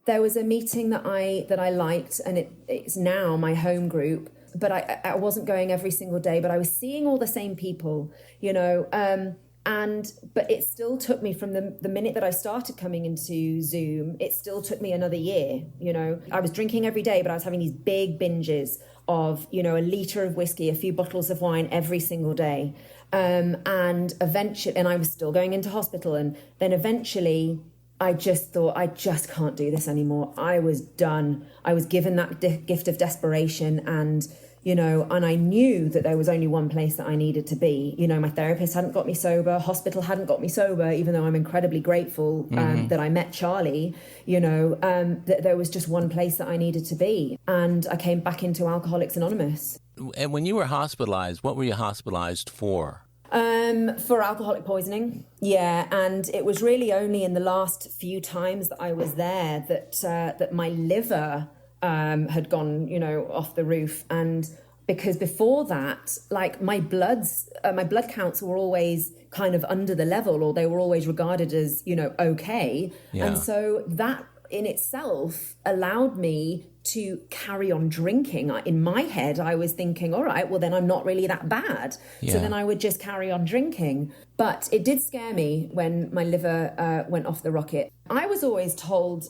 There was a meeting that I liked, and it's now my home group, but I wasn't going every single day, but I was seeing all the same people, but it still took me from the minute that I started coming into Zoom, it still took me another year, I was drinking every day, but I was having these big binges of, a liter of whiskey, a few bottles of wine every single day. And eventually, and I was still going into hospital. And then eventually I just thought, I just can't do this anymore. I was done. I was given that gift of desperation and I knew that there was only one place that I needed to be. My therapist hadn't got me sober. Hospital hadn't got me sober, even though I'm incredibly grateful that I met Charlie, that there was just one place that I needed to be. And I came back into Alcoholics Anonymous. And when you were hospitalized, what were you hospitalized for? For alcoholic poisoning. Yeah. And it was really only in the last few times that I was there that my liver had gone, off the roof. And because before that, like my blood counts were always kind of under the level, or they were always regarded as, okay. Yeah. And so that in itself allowed me to carry on drinking. In my head, I was thinking, all right, well, then I'm not really that bad. Yeah. So then I would just carry on drinking. But it did scare me when my liver went off the rocket. I was always told,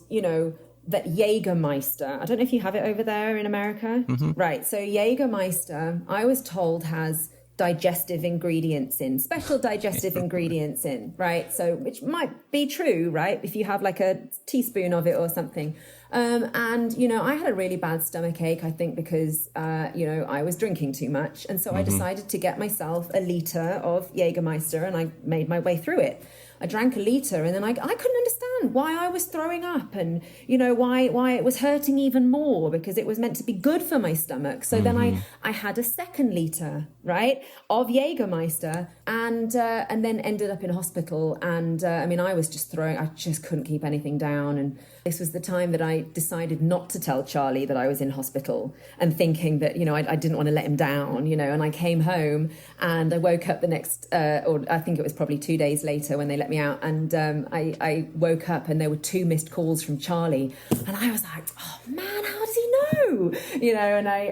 that Jägermeister, I don't know if you have it over there in America. Mm-hmm. Right. So Jägermeister, I was told, has digestive ingredients in, special digestive ingredients in, right? So, which might be true, right? If you have like a teaspoon of it or something. And, I had a really bad stomach ache, I think, because, I was drinking too much. And so I decided to get myself a liter of Jägermeister, and I made my way through it. I drank a liter, and then I couldn't understand why I was throwing up, and why it was hurting even more, because it was meant to be good for my stomach. So then I had a second liter, right, of Jägermeister, and then ended up in hospital. And I was just I just couldn't keep anything down. And this was the time that I decided not to tell Charlie that I was in hospital, and thinking that I didn't want to let him down, and I came home, and I woke up the next or I think it was probably 2 days later when they let me out, and I woke up and there were 2 missed calls from Charlie, and I was like, oh man, how does he know?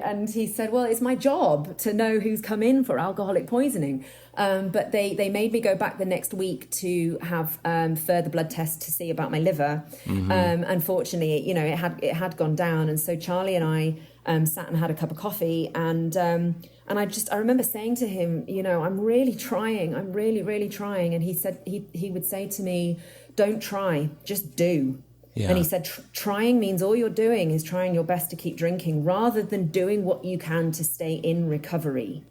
And he said, well, it's my job to know who's come in for alcoholic poisoning. But they made me go back the next week to have further blood tests to see about my liver. Unfortunately, it had gone down, and so Charlie and I sat and had a cup of coffee, and I remember saying to him, I'm really trying, I'm really, really trying. And he said he would say to me, don't try, just do. Yeah. And he said, trying means all you're doing is trying your best to keep drinking, rather than doing what you can to stay in recovery.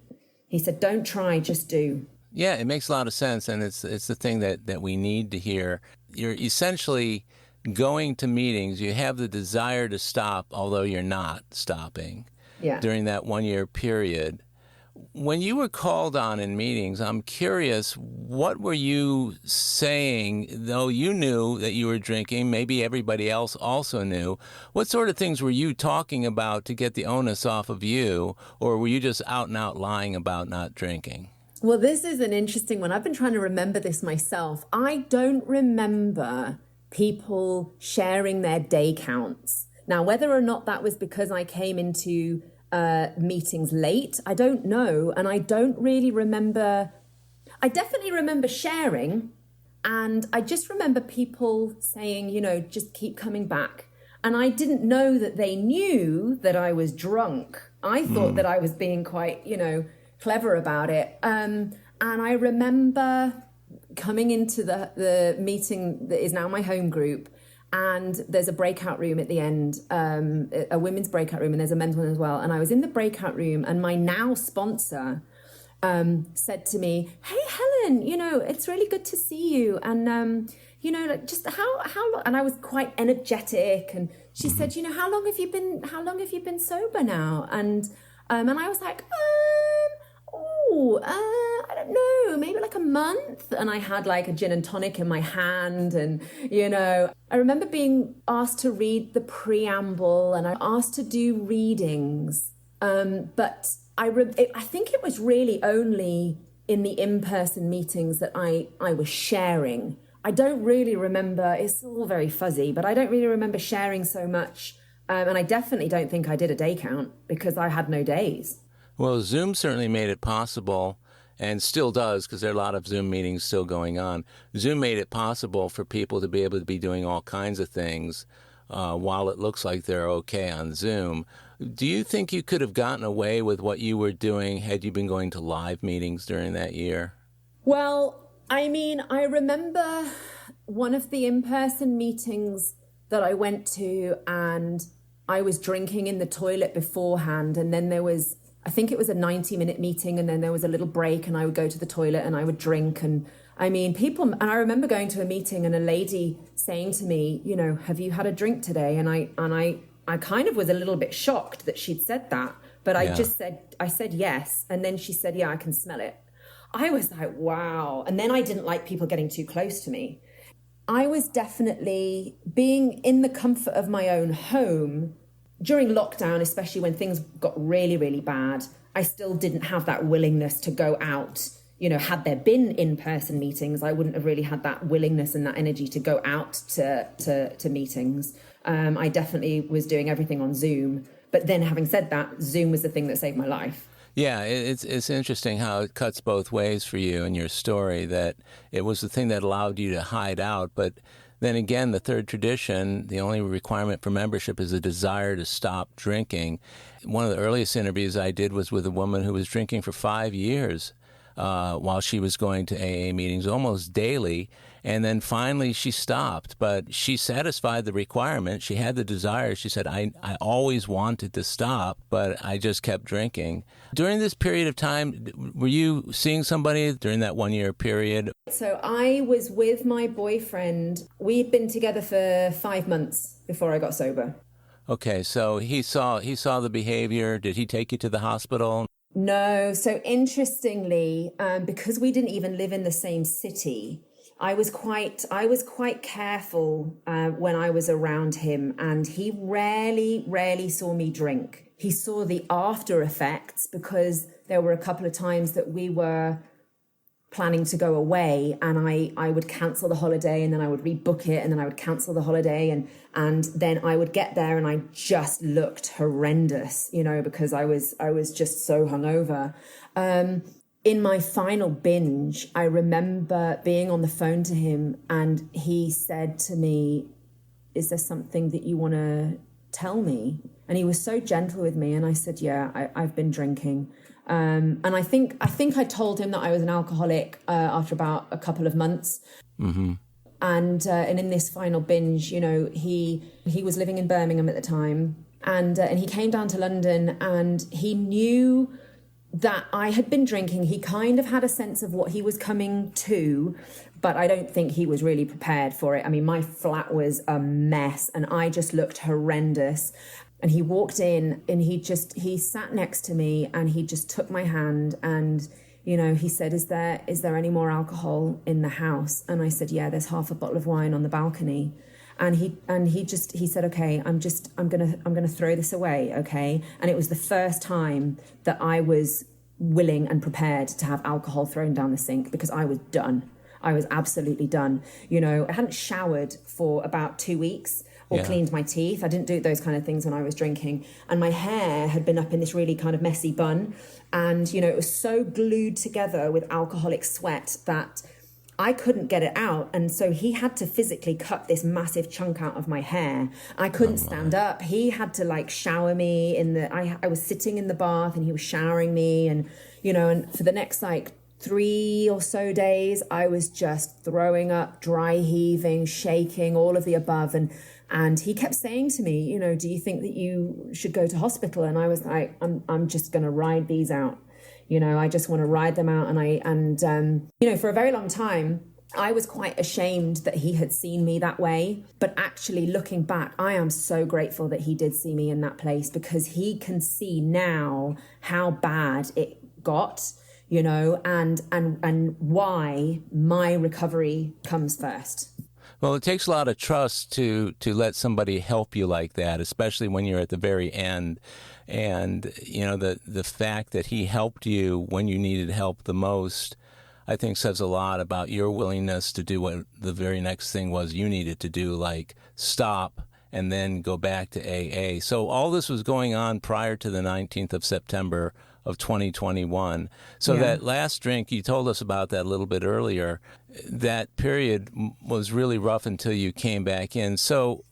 He said, don't try, just do. Yeah, it makes a lot of sense, and it's the thing that we need to hear. You're essentially going to meetings. You have the desire to stop, although you're not stopping during that 1 year period. When you were called on in meetings, I'm curious, what were you saying, though you knew that you were drinking, maybe everybody else also knew? What sort of things were you talking about to get the onus off of you, or were you just out and out lying about not drinking? Well, this is an interesting one. I've been trying to remember this myself. I don't remember people sharing their day counts. Now, whether or not that was because I came into meetings late, I don't know. And I don't really remember. I definitely remember sharing, and I just remember people saying, just keep coming back. And I didn't know that they knew that I was drunk. I thought that I was being quite, clever about it. And I remember coming into the meeting that is now my home group, and there's a breakout room at the end, a women's breakout room, and there's a men's one as well. And I was in the breakout room, and my now sponsor said to me, "Hey, Helen, it's really good to see you. And, just how long?" And I was quite energetic. And she said, how long have you been sober now? And I was like, I don't know, maybe like a month. And I had like a gin and tonic in my hand. And, I remember being asked to read the preamble, and I asked to do readings. But I think it was really only in the in-person meetings that I was sharing. I don't really remember, it's all very fuzzy, but I don't really remember sharing so much. And I definitely don't think I did a day count, because I had no days. Well, Zoom certainly made it possible, and still does, because there are a lot of Zoom meetings still going on. Zoom made it possible for people to be able to be doing all kinds of things while it looks like they're okay on Zoom. Do you think you could have gotten away with what you were doing had you been going to live meetings during that year? Well, I remember one of the in-person meetings that I went to, and I was drinking in the toilet beforehand, and then there was, I think it was a 90-minute meeting, and then there was a little break, and I would go to the toilet and I would drink. And and I remember going to a meeting and a lady saying to me, have you had a drink today? And I kind of was a little bit shocked that she'd said that, but I said yes. And then she said, yeah, I can smell it. I was like, wow. And then I didn't like people getting too close to me. I was definitely being in the comfort of my own home during lockdown, especially when things got really, really bad. I still didn't have that willingness to go out, had there been in-person meetings, I wouldn't have really had that willingness and that energy to go out to meetings. I definitely was doing everything on Zoom. But then having said that, Zoom was the thing that saved my life. Yeah, it's interesting how it cuts both ways for you in your story, that it was the thing that allowed you to hide out. But then again, the third tradition, the only requirement for membership is a desire to stop drinking. One of the earliest interviews I did was with a woman who was drinking for 5 years while she was going to AA meetings almost daily. And then finally she stopped, but she satisfied the requirement. She had the desire. She said, I always wanted to stop, but I just kept drinking. During this period of time, were you seeing somebody during that 1 year period? So I was with my boyfriend. We'd been together for 5 months before I got sober. Okay, so he saw the behavior. Did he take you to the hospital? No. So interestingly, because we didn't even live in the same city, I was quite careful when I was around him, and he rarely saw me drink. He saw the after effects because there were a couple of times that we were planning to go away, and I would cancel the holiday, and then I would rebook it, and then I would cancel the holiday, and then I would get there and I just looked horrendous, because I was just so hungover. In my final binge, I remember being on the phone to him, and he said to me, "Is there something that you want to tell me?" And he was so gentle with me, and I said, "Yeah, I've been drinking." And I think I told him that I was an alcoholic after about a couple of months. Mm-hmm. And in this final binge, he was living in Birmingham at the time, and he came down to London, and he knew that I had been drinking. He kind of had a sense of what he was coming to, but I don't think he was really prepared for it. I mean, my flat was a mess and I just looked horrendous. And he walked in and he sat next to me, and he just took my hand, and, he said, is there any more alcohol in the house? And I said, yeah, there's half a bottle of wine on the balcony. And he said, okay, I'm gonna throw this away, okay? And it was the first time that I was willing and prepared to have alcohol thrown down the sink, because I was done. I was absolutely done. I hadn't showered for about 2 weeks or cleaned my teeth. I didn't do those kind of things when I was drinking. And my hair had been up in this really kind of messy bun. And, it was so glued together with alcoholic sweat that I couldn't get it out. And so he had to physically cut this massive chunk out of my hair. I couldn't stand up. He had to shower me I was sitting in the bath and he was showering me. And, and for the next 3 or so days, I was just throwing up, dry heaving, shaking, all of the above. And he kept saying to me, do you think that you should go to hospital? And I was like, I'm just going to ride these out. I just want to ride them out. And for a very long time, I was quite ashamed that he had seen me that way. But actually looking back, I am so grateful that he did see me in that place, because he can see now how bad it got, and why my recovery comes first. Well, it takes a lot of trust to let somebody help you like that, especially when you're at the very end. And, the fact that he helped you when you needed help the most, I think says a lot about your willingness to do what the very next thing was you needed to do, like stop and then go back to AA. So all this was going on prior to the 19th of September of 2021. So that last drink, you told us about that a little bit earlier, that period was really rough until you came back in. So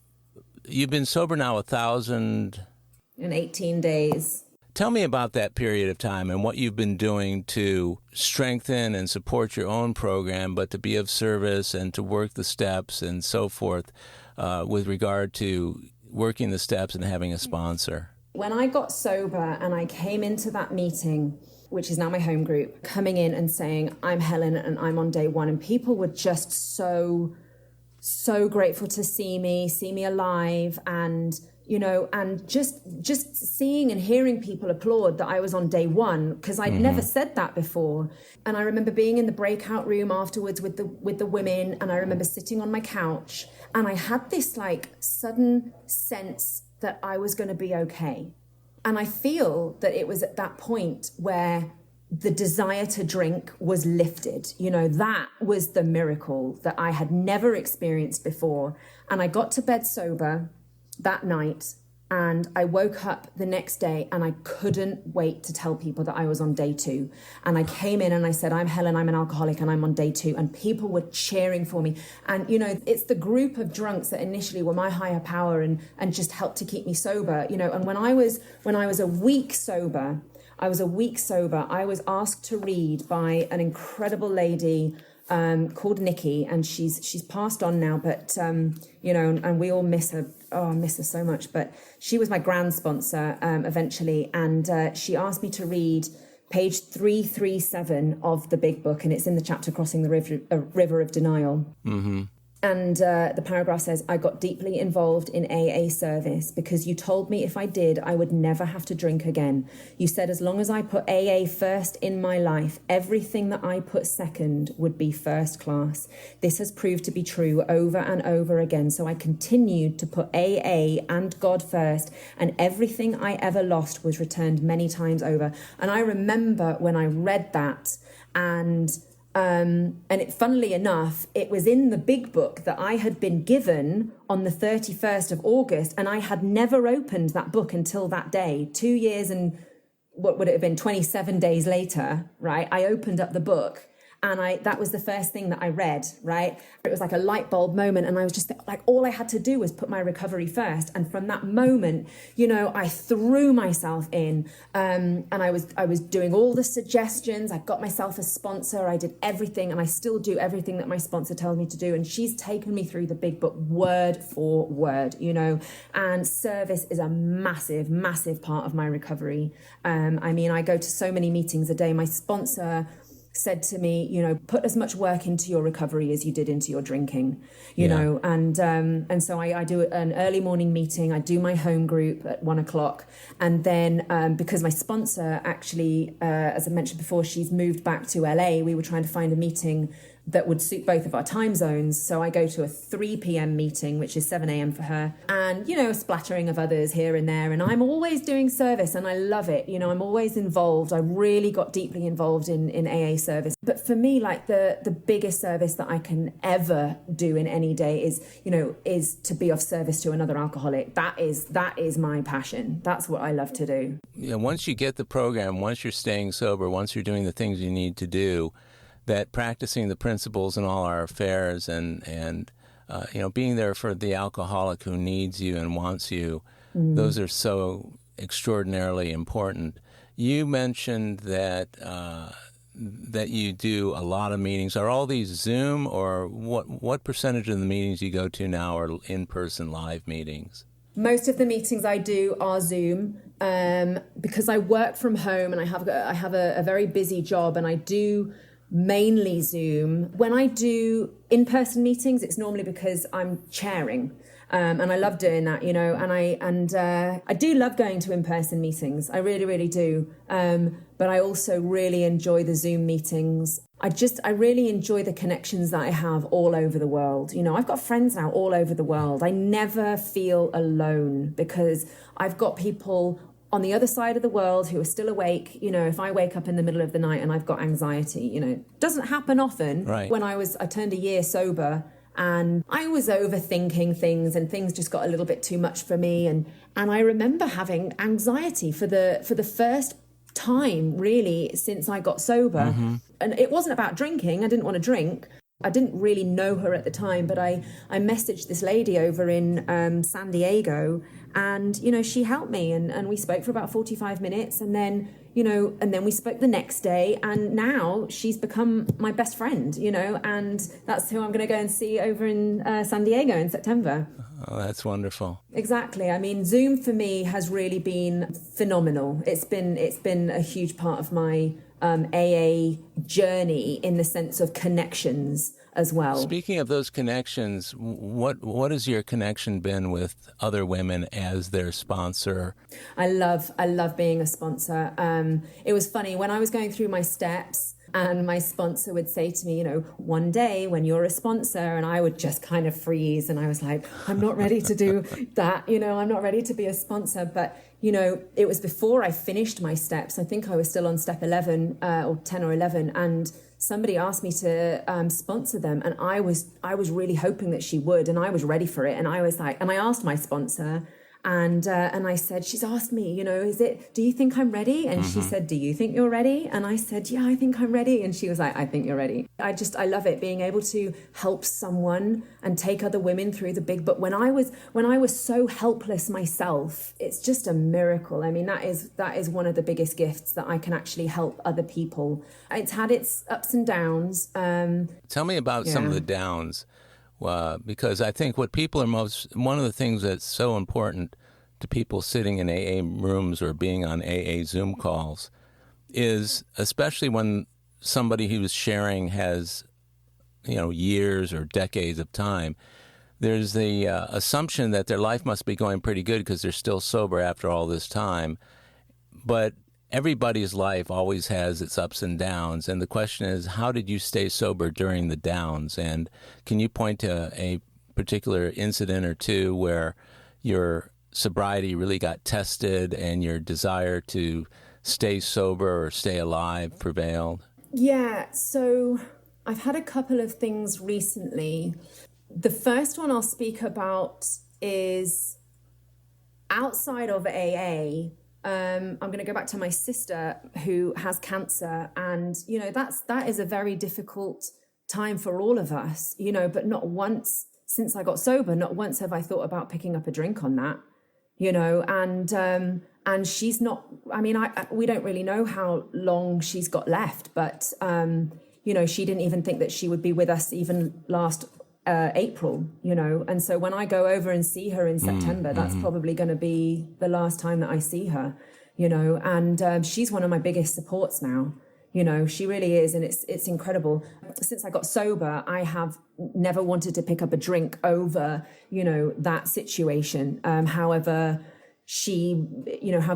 you've been sober now 1,018 days. Tell me about that period of time and what you've been doing to strengthen and support your own program, but to be of service and to work the steps and so forth with regard to working the steps and having a sponsor. When I got sober and I came into that meeting, which is now my home group, coming in and saying, I'm Helen and I'm on day one, and people were just so grateful to see me alive, and and just seeing and hearing people applaud that I was on day one, because I'd never said that before. And I remember being in the breakout room afterwards with the women, and I remember sitting on my couch, and I had this sudden sense that I was going to be okay. And I feel that it was at that point where the desire to drink was lifted. You know, that was the miracle that I had never experienced before. And I got to bed sober that night, and I woke up the next day and I couldn't wait to tell people that I was on day 2. And I came in and I said, I'm Helen, I'm an alcoholic, and I'm on day 2. And people were cheering for me. And, you know, it's the group of drunks that initially were my higher power and just helped to keep me sober, you know. And when I was a week sober, I was asked to read by an incredible lady called Nikki, and she's passed on now, but you know, and we all miss her. Oh, I miss her so much. But she was my grand sponsor eventually, and she asked me to read page 337 of the big book, and it's in the chapter Crossing the River of Denial. Mm-hmm. And the paragraph says, I got deeply involved in AA service because you told me if I did, I would never have to drink again. You said as long as I put AA first in my life, everything that I put second would be first class. This has proved to be true over and over again. So I continued to put AA and God first, and everything I ever lost was returned many times over. And I remember when I read that, and it, funnily enough, it was in the big book that I had been given on the 31st of August, and I had never opened that book until that day. 2 years and what would it have been, 27 days later, right? I opened up the book, and that was the first thing that I read, right? It was like a light bulb moment, and I was just like, all I had to do was put my recovery first. And from that moment, you know, I threw myself in, and I was doing all the suggestions. I got myself a sponsor. I did everything, and I still do everything that my sponsor tells me to do. And she's taken me through the big book word for word, you know, and service is a massive, massive part of my recovery. I mean, I go to so many meetings a day. My sponsor said to me, you know, put as much work into your recovery as you did into your drinking, you know, and so I do an early morning meeting. I do my home group at 1:00, and then because my sponsor actually, as I mentioned before, she's moved back to LA. We were trying to find a meeting that would suit both of our time zones. So I go to a 3 p.m. meeting, which is 7 a.m. for her, and, you know, a splattering of others here and there. And I'm always doing service, and I love it. You know, I'm always involved. I really got deeply involved in AA service. But for me, like the biggest service that I can ever do in any day is to be of service to another alcoholic. That is my passion. That's what I love to do. Yeah, once you get the program, once you're staying sober, once you're doing the things you need to do, that practicing the principles in all our affairs and you know, being there for the alcoholic who needs you and wants you, those are so extraordinarily important. You mentioned that that you do a lot of meetings. Are all these Zoom, or what percentage of the meetings you go to now are in-person live meetings? Most of the meetings I do are Zoom because I work from home and I have a very busy job, and I do mainly Zoom. When I do in-person meetings, it's normally because I'm chairing, and I love doing that, you know. And I do love going to in-person meetings. I really, really do. But I also really enjoy the Zoom meetings. I really enjoy the connections that I have all over the world. You know, I've got friends now all over the world. I never feel alone because I've got people on the other side of the world who are still awake. You know, if I wake up in the middle of the night and I've got anxiety, you know, it doesn't happen often. Right. When I turned a year sober, and I was overthinking things, and things just got a little bit too much for me. And I remember having anxiety for the first time really since I got sober. Mm-hmm. And it wasn't about drinking. I didn't want to drink. I didn't really know her at the time, but I messaged this lady over in San Diego, and, you know, she helped me, and we spoke for about 45 minutes, and then, you know, and then we spoke the next day, and now she's become my best friend, you know, and that's who I'm going to go and see over in San Diego in September. Oh, that's wonderful. Exactly. I mean, Zoom for me has really been phenomenal. It's been a huge part of my AA journey in the sense of connections as well. Speaking of those connections, what has your connection been with other women as their sponsor? I love being a sponsor. It was funny when I was going through my steps. And my sponsor would say to me, one day when you're a sponsor, and I would just kind of freeze. And I was like, I'm not ready to do that. I'm not ready to be a sponsor. But, it was before I finished my steps. I think I was still on step 11 or 10 or 11. And somebody asked me to sponsor them. And I was really hoping that she would. And I was ready for it. And I was like, and I asked my sponsor, and I said, she's asked me, do you think I'm ready? And she said, do you think you're ready? And I said, yeah, I think I'm ready. And she was like, I think you're ready. I love it, being able to help someone and take other women through the big, but when I was so helpless myself, it's just a miracle. I mean, that is one of the biggest gifts, that I can actually help other people. It's had its ups and downs. Tell me about some of the downs. Because I think what people are one of the things that's so important to people sitting in AA rooms or being on AA Zoom calls is, especially when somebody who's sharing has, years or decades of time, there's the assumption that their life must be going pretty good because they're still sober after all this time. But everybody's life always has its ups and downs, and the question is, how did you stay sober during the downs? And can you point to a particular incident or two where your sobriety really got tested and your desire to stay sober or stay alive prevailed? Yeah, so I've had a couple of things recently. The first one I'll speak about is outside of AA. I'm going to go back to my sister who has cancer, and that is a very difficult time for all of us, but not once since I got sober, not once have I thought about picking up a drink on that, and she's not, we don't really know how long she's got left, but she didn't even think that she would be with us even last April, and so when I go over and see her in September, that's probably going to be the last time that I see her, and she's one of my biggest supports now. She really is, and it's incredible. Since I got sober, I have never wanted to pick up a drink over, that situation. However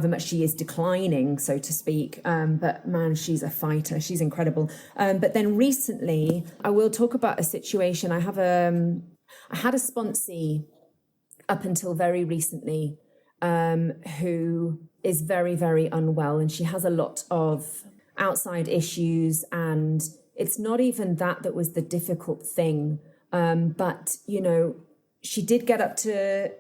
much she is declining, so to speak. But man, she's a fighter. She's incredible. But then recently, I will talk about a situation. I had a sponsee up until very recently, who is very, very unwell, and she has a lot of outside issues, and it's not even that was the difficult thing. But she did get up to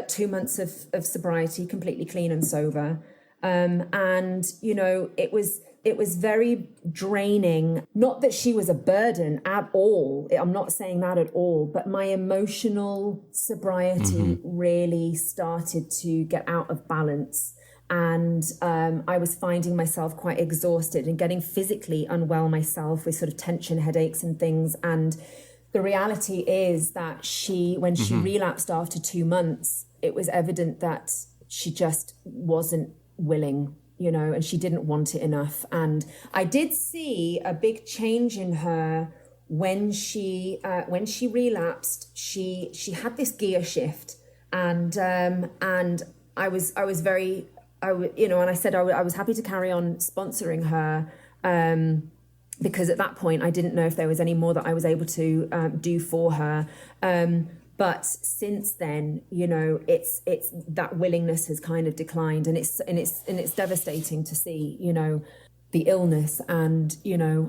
2 months of sobriety, completely clean and sober. And it was very draining. Not that she was a burden at all. I'm not saying that at all, but my emotional sobriety really started to get out of balance. And I was finding myself quite exhausted and getting physically unwell myself with sort of tension, headaches and things. And the reality is that when she relapsed after 2 months, it was evident that she just wasn't willing, and she didn't want it enough. And I did see a big change in her when she relapsed. She had this gear shift, and I was very, and I said I was happy to carry on sponsoring her. Because at that point, I didn't know if there was any more that I was able to do for her. But since then, it's that willingness has kind of declined, and it's devastating to see, the illness. And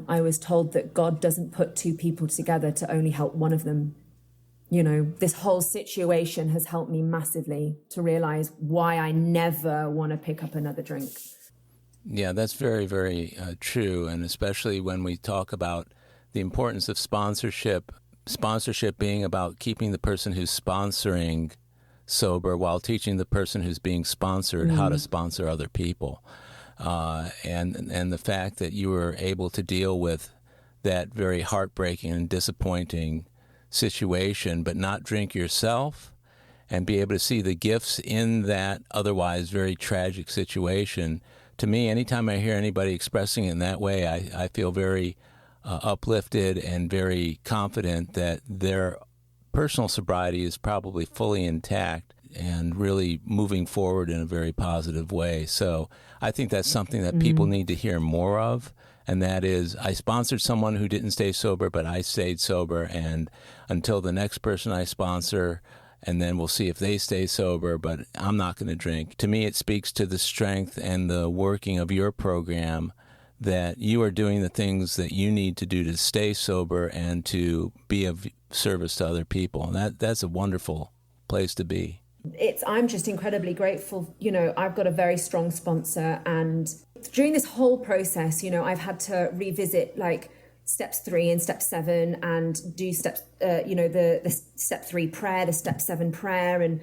I was told that God doesn't put two people together to only help one of them. This whole situation has helped me massively to realize why I never want to pick up another drink. Yeah, that's very, very true, and especially when we talk about the importance of sponsorship being about keeping the person who's sponsoring sober while teaching the person who's being sponsored how to sponsor other people. And the fact that you were able to deal with that very heartbreaking and disappointing situation, but not drink yourself, and be able to see the gifts in that otherwise very tragic situation. To me, anytime I hear anybody expressing it in that way, I feel very uplifted and very confident that their personal sobriety is probably fully intact and really moving forward in a very positive way. So I think that's something that people need to hear more of. And that is, I sponsored someone who didn't stay sober, but I stayed sober. And until the next person I sponsor, and then we'll see if they stay sober, but I'm not going to drink. To me, it speaks to the strength and the working of your program, that you are doing the things that you need to do to stay sober and to be of service to other people. And that's a wonderful place to be. I'm just incredibly grateful. I've got a very strong sponsor, and during this whole process, I've had to revisit like steps 3 and step 7 and do steps, the step 3 prayer, the step 7 prayer. And,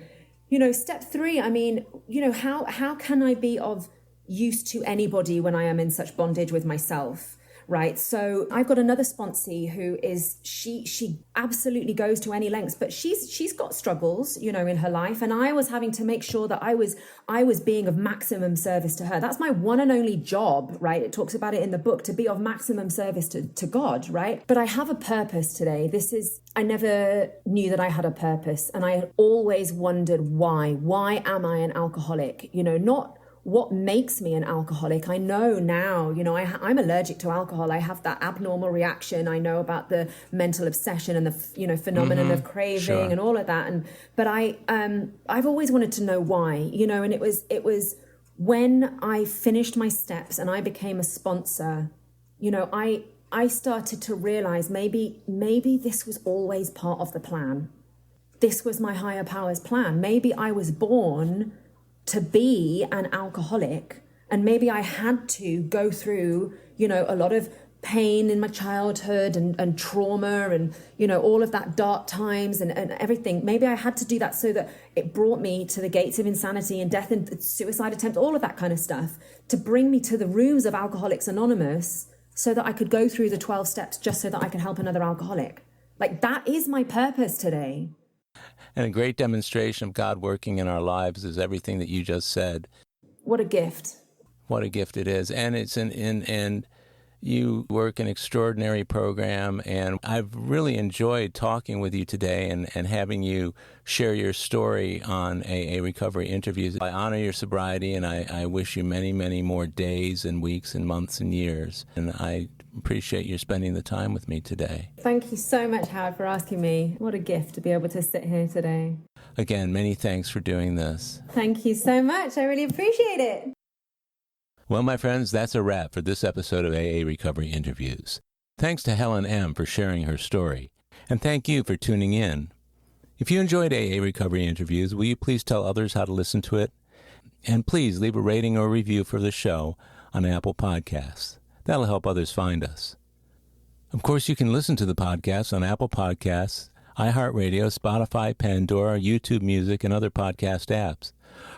step 3, I mean, how can I be of use to anybody when I am in such bondage with myself? Right. So I've got another sponsee who is, she absolutely goes to any lengths, but she's got struggles, in her life. And I was having to make sure that I was being of maximum service to her. That's my one and only job, right? It talks about it in the book, to be of maximum service to God, right? But I have a purpose today. I never knew that I had a purpose. And I had always wondered why. Why am I an alcoholic? Not what makes me an alcoholic. I know now, I'm allergic to alcohol. I have that abnormal reaction. I know about the mental obsession and the, phenomenon of craving and all of that. But I've always wanted to know why, and it was when I finished my steps and I became a sponsor, I started to realize maybe this was always part of the plan. This was my higher power's plan. Maybe I was born to be an alcoholic, and maybe I had to go through, a lot of pain in my childhood and trauma and, all of that dark times and everything. Maybe I had to do that so that it brought me to the gates of insanity and death and suicide attempts, all of that kind of stuff, to bring me to the rooms of Alcoholics Anonymous so that I could go through the 12 steps just so that I could help another alcoholic. Like, that is my purpose today. And a great demonstration of God working in our lives is everything that you just said. What a gift. What a gift it is. And it's and you work an extraordinary program, and I've really enjoyed talking with you today and having you share your story on AA Recovery Interviews. I honor your sobriety, and I wish you many, many more days and weeks and months and years. And I appreciate you spending the time with me today. Thank you so much, Howard, for asking me. What a gift to be able to sit here today. Again, many thanks for doing this. Thank you so much. I really appreciate it. Well, my friends, that's a wrap for this episode of AA Recovery Interviews. Thanks to Helen M for sharing her story, and thank you for tuning in. If you enjoyed AA Recovery Interviews, will you please tell others how to listen to it? And please leave a rating or review for the show on Apple Podcasts. That'll help others find us. Of course, you can listen to the podcast on Apple Podcasts, iHeartRadio, Spotify, Pandora, YouTube Music, and other podcast apps.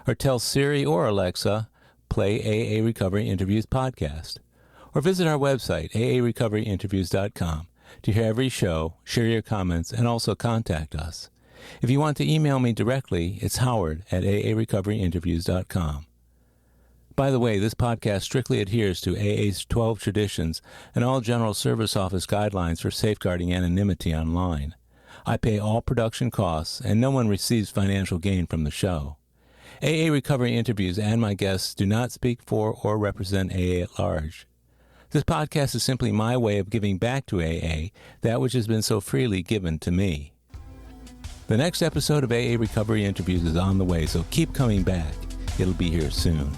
Or tell Siri or Alexa, play AA Recovery Interviews podcast. Or visit our website, aarecoveryinterviews.com, to hear every show, share your comments, and also contact us. If you want to email me directly, it's howard@aarecoveryinterviews.com. By the way, this podcast strictly adheres to AA's 12 traditions and all General Service Office guidelines for safeguarding anonymity online. I pay all production costs, and no one receives financial gain from the show. AA Recovery Interviews and my guests do not speak for or represent AA at large. This podcast is simply my way of giving back to AA that which has been so freely given to me. The next episode of AA Recovery Interviews is on the way, so keep coming back. It'll be here soon.